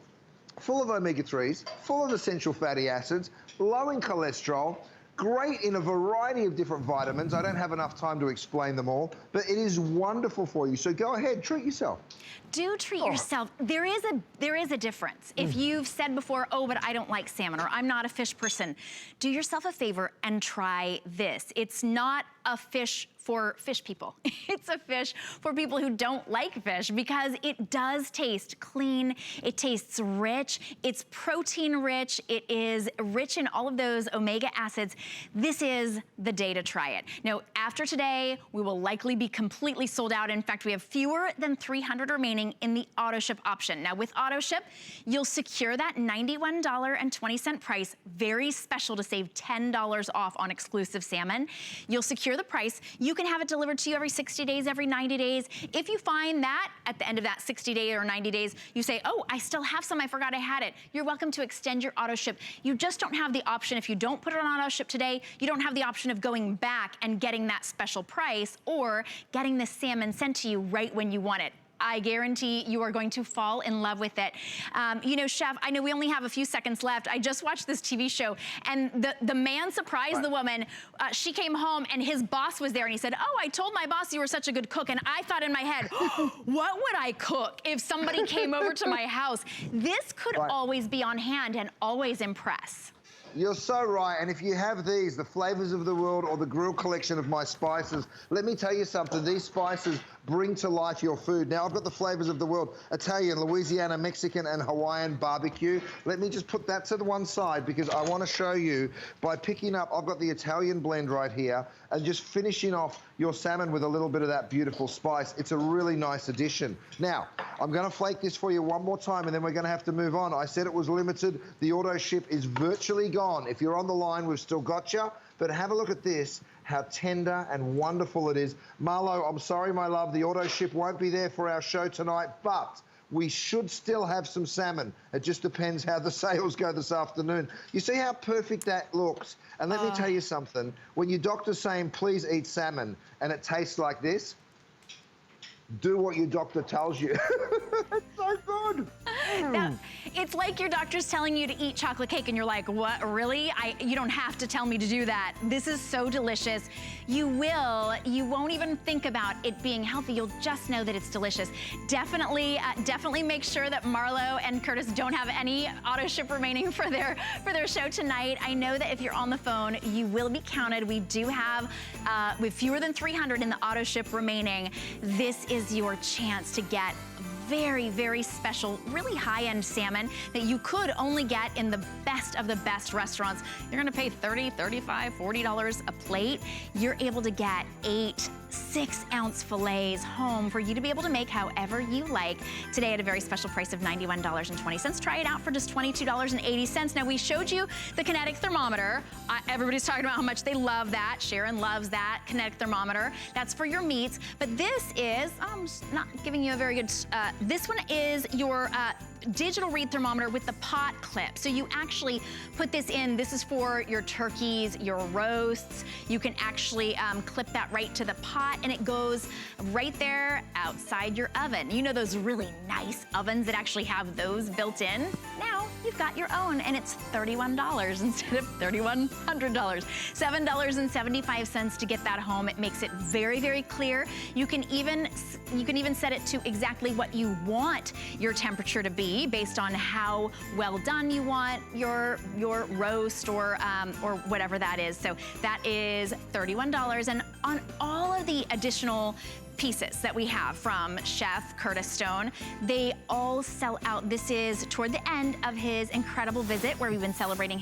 Full of omega-3s, full of essential fatty acids, low in cholesterol, great in a variety of different vitamins. I don't have enough time to explain them all, but it is wonderful for you. So go ahead, treat yourself. Do treat yourself. There is a difference. If you've said before, oh, but I don't like salmon, or I'm not a fish person, do yourself a favor and try this. It's not a fish for fish people. It's a fish for people who don't like fish because it does taste clean, it tastes rich, it's protein rich, it is rich in all of those omega acids. This is the day to try it. Now, after today, we will likely be completely sold out. In fact, we have fewer than 300 remaining in the auto ship option. Now, with auto ship, you'll secure that $91.20 price, very special to save $10 off on exclusive salmon. You'll secure the price. You can have it delivered to you every 60 days, every 90 days. If you find that at the end of that 60 day or 90 days, you say, oh, I still have some, I forgot I had it. You're welcome to extend your auto ship. You just don't have the option, if you don't put it on auto ship today, you don't have the option of going back and getting that special price or getting the salmon sent to you right when you want it. I guarantee you are going to fall in love with it. You know, Chef, I know we only have a few seconds left. I just watched this TV show, and the man surprised the woman. She came home, and his boss was there, and he said, oh, I told my boss you were such a good cook, and I thought in my head, what would I cook if somebody came over to my house? This could always be on hand and always impress. You're so right, and if you have these, the flavors of the world or the grill collection of my spices, let me tell you something, these spices bring to life your food. Now, I've got the flavors of the world: Italian, Louisiana, Mexican, and Hawaiian barbecue. Let me just put that to the one side because I want to show you by picking up, I've got the Italian blend right here, and just finishing off your salmon with a little bit of that beautiful spice. It's a really nice addition. Now, I'm going to flake this for you one more time, and then we're going to have to move on. I said it was limited. The auto ship is virtually gone. If you're on the line, we've still got you. But have a look at this, how tender and wonderful it is. Marlo, I'm sorry, my love, the auto ship won't be there for our show tonight, but we should still have some salmon. It just depends how the sales go this afternoon. You see how perfect that looks? And let me tell you something. When your doctor's saying, please eat salmon, and it tastes like this, do what your doctor tells you. It's so good. Now, it's like your doctor's telling you to eat chocolate cake and you're like, what, really? You don't have to tell me to do that. This is so delicious. You won't even think about it being healthy. You'll just know that it's delicious. Definitely make sure that Marlo and Curtis don't have any auto ship remaining for their show tonight. I know that if you're on the phone, you will be counted. We do have, with fewer than 300 in the auto ship remaining, this is your chance to get very, very special, really high-end salmon that you could only get in the best of the best restaurants. You're gonna pay $30, $35, $40 a plate. You're able to get 8 6-ounce fillets home for you to be able to make however you like. Today at a very special price of $91.20. Try it out for just $22.80. Now, we showed you the Kinetic Thermometer. Everybody's talking about how much they love that. Sharon loves that Kinetic Thermometer. That's for your meats. But this is, I'm just not giving you a very good, this one is your digital read thermometer with the pot clip. So you actually put this in. This is for your turkeys, your roasts. You can actually clip that right to the pot, and it goes right there outside your oven. You know those really nice ovens that actually have those built in? Now you've got your own, and it's $31 instead of $3,100. $7.75 to get that home. It makes it very, very clear. You can even set it to exactly what you want your temperature to be based on how well done you want your roast or whatever that is. So that is $31. And on all of the additional pieces that we have from Chef Curtis Stone, they all sell out. This is toward the end of his incredible visit where we've been celebrating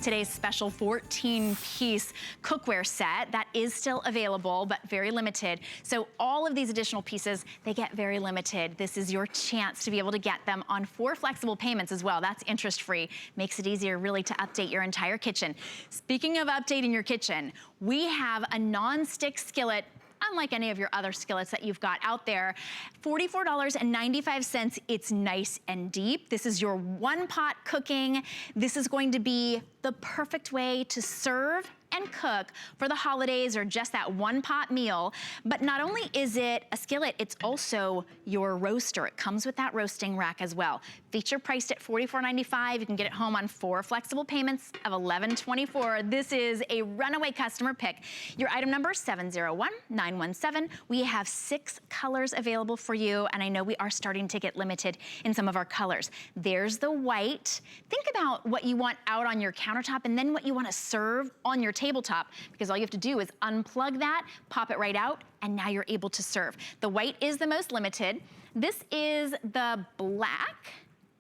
today's special 14-piece cookware set. That is still available, but very limited. So all of these additional pieces, they get very limited. This is your chance to be able to get them on 4 flexible payments as well. That's interest-free. Makes it easier really to update your entire kitchen. Speaking of updating your kitchen, we have a non-stick skillet, unlike any of your other skillets that you've got out there. $44.95, it's nice and deep. This is your one-pot cooking. This is going to be the perfect way to serve and cook for the holidays or just that one-pot meal. But not only is it a skillet, it's also your roaster. It comes with that roasting rack as well. Feature priced at $44.95. You can get it home on 4 flexible payments of $11.24. This is a runaway customer pick. Your item number, 701917. We have 6 colors available for you, and I know we are starting to get limited in some of our colors. There's the white. Think about what you want out on your countertop and then what you want to serve on your tabletop, because all you have to do is unplug that, pop it right out, and now you're able to serve. The white is the most limited. This is the black.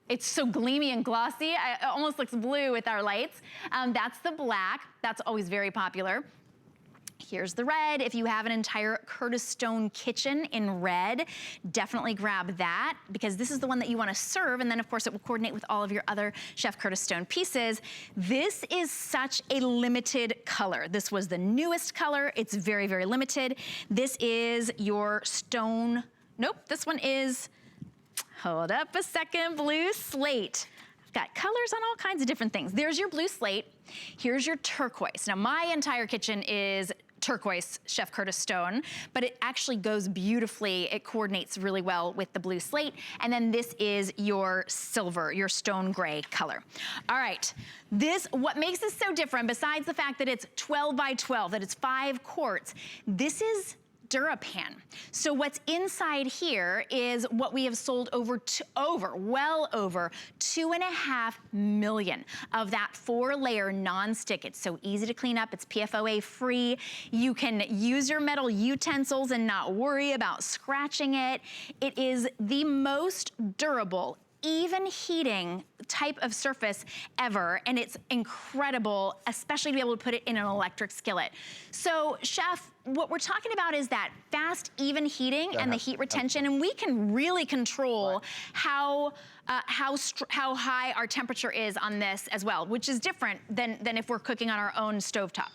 It's so gleamy and glossy. It almost looks blue with our lights. That's the black. That's always very popular. Here's the red. If you have an entire Curtis Stone kitchen in red, definitely grab that, because this is the one that you want to serve, and then of course it will coordinate with all of your other Chef Curtis Stone pieces. This is such a limited color. This was the newest color. It's very, very limited. This is your stone, nope, this one is, hold up a second, blue slate. I've got colors on all kinds of different things. There's your blue slate. Here's your turquoise. Now my entire kitchen is turquoise Chef Curtis Stone, but it actually goes beautifully. It coordinates really well with the blue slate. And then this is your silver, your stone gray color. All right, what makes this so different, besides the fact that it's 12 by 12, that it's 5 quarts, this is Dura pan. So what's inside here is what we have sold well over 2.5 million of that 4-layer non-stick. It's so easy to clean up. It's PFOA free. You can use your metal utensils and not worry about scratching it. It is the most durable, even heating type of surface ever, and it's incredible, especially to be able to put it in an electric skillet. So, Chef, what we're talking about is that fast, even heating and the heat retention, and we can really control how high our temperature is on this as well, which is different than if we're cooking on our own stovetop.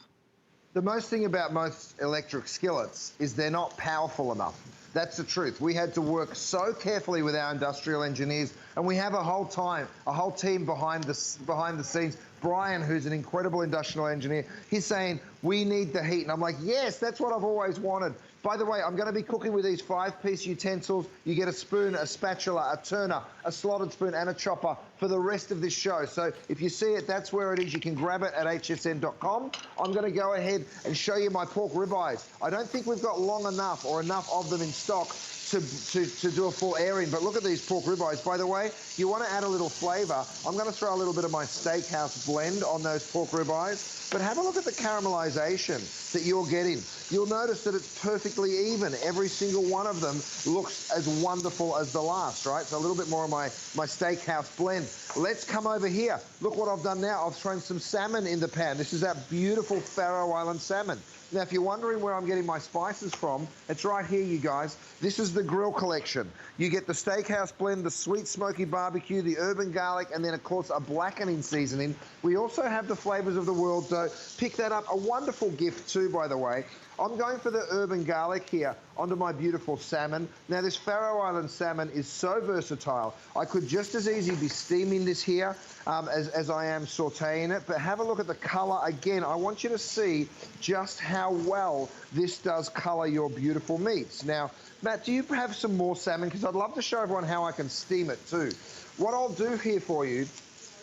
The most thing about most electric skillets is they're not powerful enough. That's the truth. We had to work so carefully with our industrial engineers, and we have a whole team behind the scenes. Brian, who's an incredible industrial engineer, he's saying, we need the heat. And I'm like, yes, that's what I've always wanted. By the way, I'm going to be cooking with these 5-piece utensils. You get a spoon, a spatula, a turner, a slotted spoon, and a chopper for the rest of this show. So if you see it, that's where it is. You can grab it at hsn.com. I'm going to go ahead and show you my pork ribeyes. I don't think we've got long enough or enough of them in stock to do a full airing, but look at these pork ribeyes. By the way, you want to add a little flavor. I'm going to throw a little bit of my steakhouse blend on those pork ribeyes, but have a look at the caramelization that you're getting. You'll notice that it's perfectly even. Every single one of them looks as wonderful as the last, right? So a little bit more of my steakhouse blend. Let's come over here. Look what I've done now. I've thrown some salmon in the pan. This is that beautiful Pharaoh Island salmon. Now, if you're wondering where I'm getting my spices from, it's right here, you guys. This is the grill collection. You get the steakhouse blend, the sweet smoky barbecue, the urban garlic, and then, of course, a blackening seasoning. We also have the flavors of the world, so pick that up. A wonderful gift, too, by the way. I'm going for the urban garlic here onto my beautiful salmon. Now, this Pharaoh Island salmon is so versatile. I could just as easily be steaming this here as I am sauteing it, but have a look at the color. Again, I want you to see just how well this does color your beautiful meats. Now, Matt, do you have some more salmon? Because I'd love to show everyone how I can steam it too. What I'll do here for you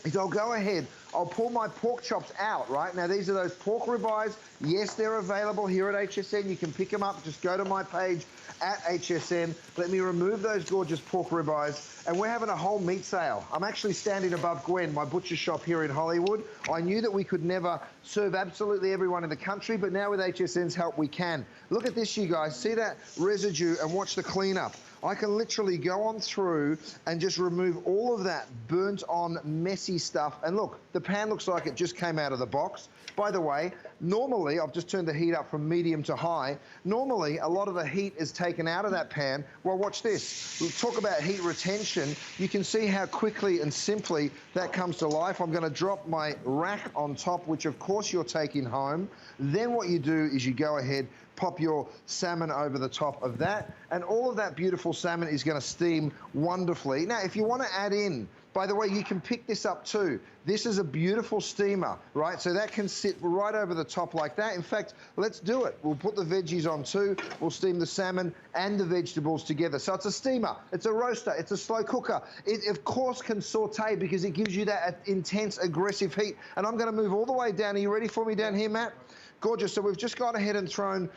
is I'll go ahead, I'll pull my pork chops out, right? Now, these are those pork ribeyes. Yes, they're available here at HSN. You can pick them up. Just go to my page at HSN. Let me remove those gorgeous pork ribeyes. And we're having a whole meat sale. I'm actually standing above Gwen, my butcher shop here in Hollywood. I knew that we could never serve absolutely everyone in the country, but now with HSN's help, we can. Look at this, you guys. See that residue and watch the cleanup. I can literally go on through and just remove all of that burnt on, messy stuff. And look, the pan looks like it just came out of the box. By the way, normally, I've just turned the heat up from medium to high. Normally, a lot of the heat is taken out of that pan. Well, watch this. We'll talk about heat retention. You can see how quickly and simply that comes to life. I'm going to drop my rack on top, which of course you're taking home. Then what you do is you go ahead, pop your salmon over the top of that, and all of that beautiful salmon is going to steam wonderfully. Now, if you want to add in, by the way, you can pick this up too. This is a beautiful steamer, right? So that can sit right over the top like that. In fact, let's do it. We'll put the veggies on too. We'll steam the salmon and the vegetables together. So it's a steamer, it's a roaster, it's a slow cooker. It, of course, can saute because it gives you that intense, aggressive heat. And I'm going to move all the way down. Are you ready for me down here, Matt? Gorgeous. So we've just gone ahead and thrown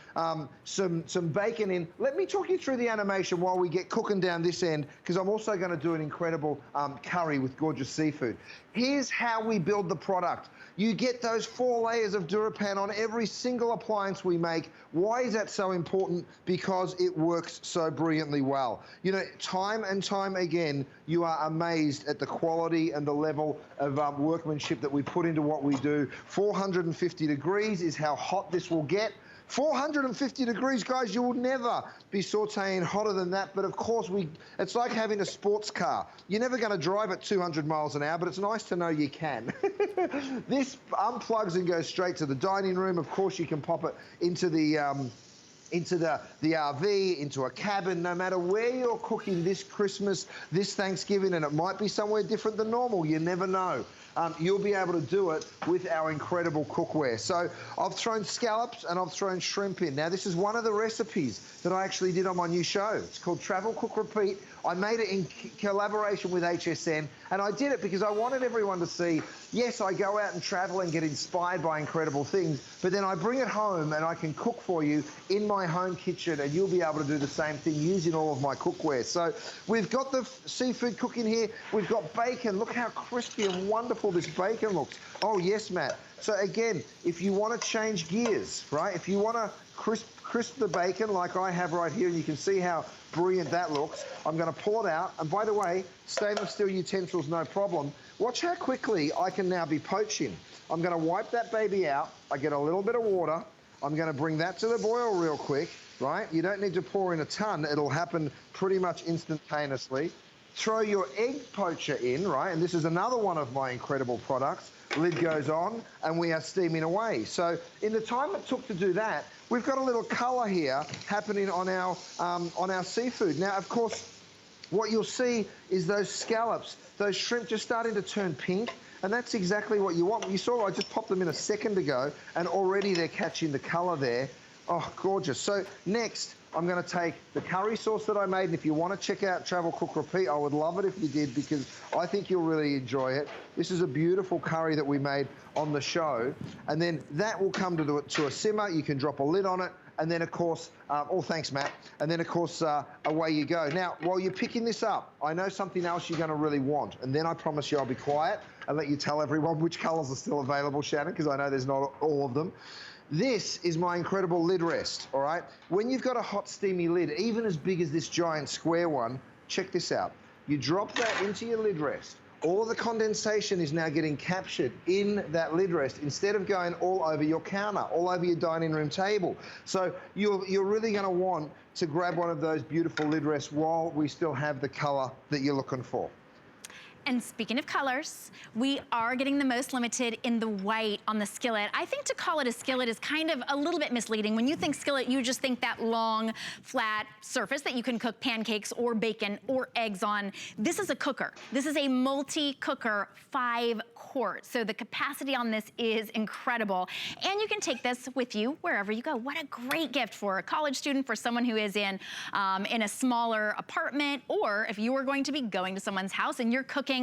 some bacon in. Let me talk you through the animation while we get cooking down this end, because I'm also going to do an incredible curry with gorgeous seafood. Here's how we build the product. You get those 4 layers of DuraPan on every single appliance we make. Why is that so important? Because it works so brilliantly well. You know, time and time again, you are amazed at the quality and the level of workmanship that we put into what we do. 450 degrees is how hot this will get. 450 degrees, guys, you will never be sauteing hotter than that. But of course, it's like having a sports car. You're never going to drive at 200 miles an hour, but it's nice to know you can. This unplugs and goes straight to the dining room. Of course, you can pop it into the RV, into a cabin, no matter where you're cooking this Christmas, this Thanksgiving, and it might be somewhere different than normal. You never know. You'll be able to do it with our incredible cookware. So I've thrown scallops and I've thrown shrimp in. Now, this is one of the recipes that I actually did on my new show. It's called Travel, Cook, Repeat. I made it in collaboration with HSN, and I did it because I wanted everyone to see, yes, I go out and travel and get inspired by incredible things, but then I bring it home and I can cook for you in my home kitchen, and you'll be able to do the same thing using all of my cookware. So we've got the seafood cooking here. We've got bacon. Look how crispy and wonderful this bacon looks. Oh, yes, Matt. So again, if you want to change gears, right, if you want to crisp the bacon like I have right here, and you can see how brilliant that looks, I'm going to pull it out. And by the way, stainless steel utensils, no problem. Watch how quickly I can now be poaching. I'm going to wipe that baby out. I get a little bit of water. I'm going to bring that to the boil real quick, right? You don't need to pour in a ton. It'll happen pretty much instantaneously. Throw your egg poacher in, right? And this is another one of my incredible products. Lid goes on, and we are steaming away. So in the time it took to do that, we've got a little colour here happening on our seafood. Now, of course, what you'll see is those scallops, those shrimp just starting to turn pink, and that's exactly what you want. You saw I just popped them in a second ago, and already they're catching the colour there. Oh, gorgeous. So next, I'm going to take the curry sauce that I made, and if you want to check out Travel Cook Repeat, I would love it if you did, because I think you'll really enjoy it. This is a beautiful curry that we made on the show, and then that will come to a simmer. You can drop a lid on it, and then, of course, oh, thanks, Matt. And then, of course, away you go. Now, while you're picking this up, I know something else you're going to really want, and then I promise you I'll be quiet and let you tell everyone which colours are still available, Shannon, because I know there's not all of them. This is my incredible lid rest, all right? When you've got a hot, steamy lid, even as big as this giant square one, check this out. You drop that into your lid rest. All the condensation is now getting captured in that lid rest instead of going all over your counter, all over your dining room table. So you're really going to want to grab one of those beautiful lid rests while we still have the colour that you're looking for. And speaking of colors, we are getting the most limited in the white on the skillet. I think to call it a skillet is kind of a little bit misleading. When you think skillet, you just think that long, flat surface that you can cook pancakes or bacon or eggs on. This is a cooker. This is a multi-cooker 5-quart. So the capacity on this is incredible. And you can take this with you wherever you go. What a great gift for a college student, for someone who is in a smaller apartment, or if you are going to be going to someone's house and you're cooking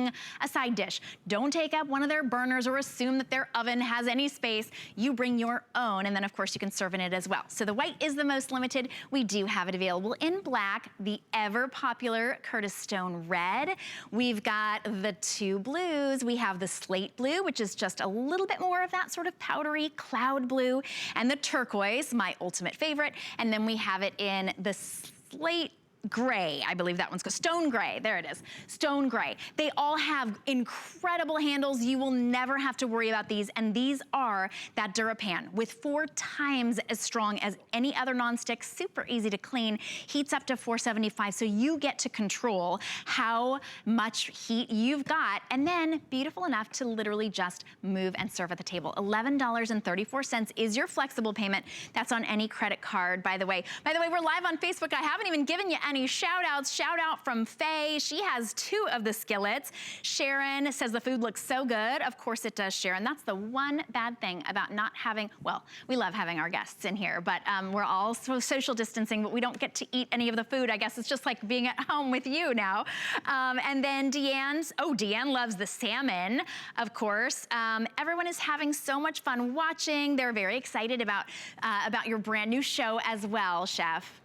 a side dish. Don't take up one of their burners or assume that their oven has any space. You bring your own, and then of course you can serve in it as well. So the white is the most limited. We do have it available in black, the ever popular Curtis Stone red. We've got the 2 blues. We have the slate blue, which is just a little bit more of that sort of powdery cloud blue, and the turquoise, my ultimate favorite. And then we have it in the slate gray, I believe that one's called stone gray. There it is, stone gray. They all have incredible handles. You will never have to worry about these. And these are that Dura pan with 4 times as strong as any other nonstick, super easy to clean, heats up to 475. So you get to control how much heat you've got, and then beautiful enough to literally just move and serve at the table. $11.34 is your flexible payment. That's on any credit card, by the way. By the way, we're live on Facebook. I haven't even given you any shout outs. Shout out from Faye. She has 2 of the skillets. Sharon says the food looks so good. Of course it does, Sharon. That's the one bad thing about not having, well, we love having our guests in here, but we're all social distancing, but we don't get to eat any of the food. I guess it's just like being at home with you now. And then Deanne loves the salmon, of course. Everyone is having so much fun watching. They're very excited about your brand new show as well, Chef.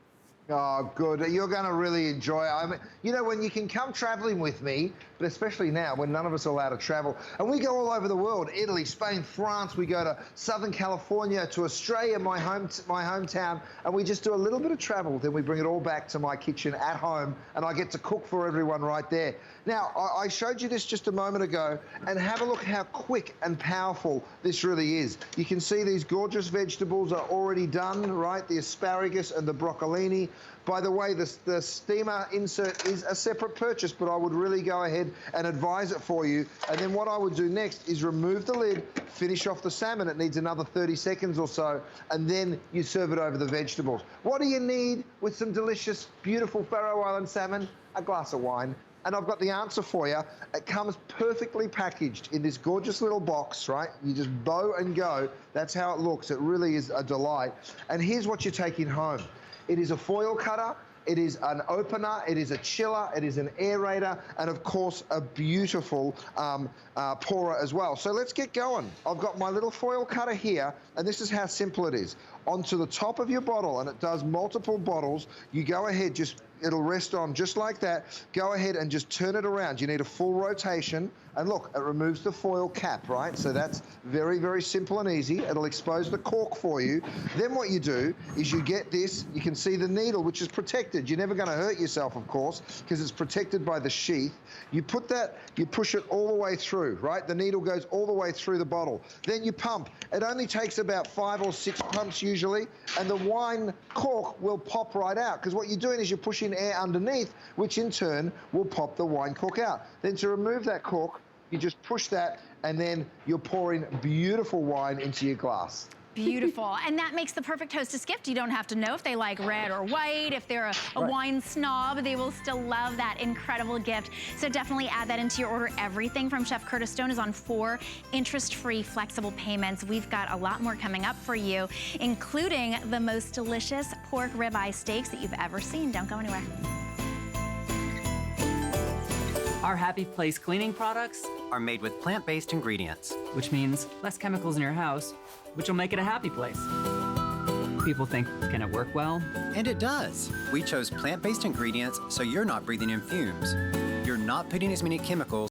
Oh, good. You're going to really enjoy it. I mean, you know, when you can come traveling with me, but especially now when none of us are allowed to travel, and we go all over the world, Italy, Spain, France, we go to Southern California, to Australia, my hometown, and we just do a little bit of travel, then we bring it all back to my kitchen at home, and I get to cook for everyone right there. Now, I showed you this just a moment ago, and have a look how quick and powerful this really is. You can see these gorgeous vegetables are already done, right? The asparagus and the broccolini. By the way, the steamer insert is a separate purchase, but I would really go ahead and advise it for you. And then what I would do next is remove the lid, finish off the salmon. It needs another 30 seconds or so, and then you serve it over the vegetables. What do you need with some delicious, beautiful Faroe Island salmon? A glass of wine. And I've got the answer for you. It comes perfectly packaged in this gorgeous little box, right? You just bow and go. That's how it looks. It really is a delight. And here's what you're taking home. It is a foil cutter. it is an opener, it is a chiller, it is an aerator, and of course a beautiful pourer as well. So let's get going. I've got my little foil cutter here, and this is how simple it is. Onto the top of your bottle, and it does multiple bottles, you go ahead, it'll rest on just like that. Go ahead and just turn it around. You need a full rotation. And look, it removes the foil cap, right? So that's very, very simple and easy. It'll expose the cork for you. Then what you do is you get this, you can see the needle, which is protected. You're never going to hurt yourself, of course, because it's protected by the sheath. You put that, you push it all the way through, right? The needle goes all the way through the bottle. Then you pump. It only takes about 5 or 6 pumps usually, and the wine cork will pop right out, because what you're doing is you're pushing air underneath, which in turn will pop the wine cork out. Then to remove that cork, you just push that, and then you're pouring beautiful wine into your glass. Beautiful. And that makes the perfect hostess gift. You don't have to know if they like red or white. If they're a wine snob, they will still love that incredible gift. So definitely add that into your order. Everything from Chef Curtis Stone is on 4 interest-free flexible payments. We've got a lot more coming up for you, including the most delicious pork ribeye steaks that you've ever seen. Don't go anywhere. Our Happy Place cleaning products, Are made with plant-based ingredients. which means less chemicals in your house, which will make it a happy place. People think, can it work well? And it does. We chose plant-based ingredients so you're not breathing in fumes. You're not putting as many chemicals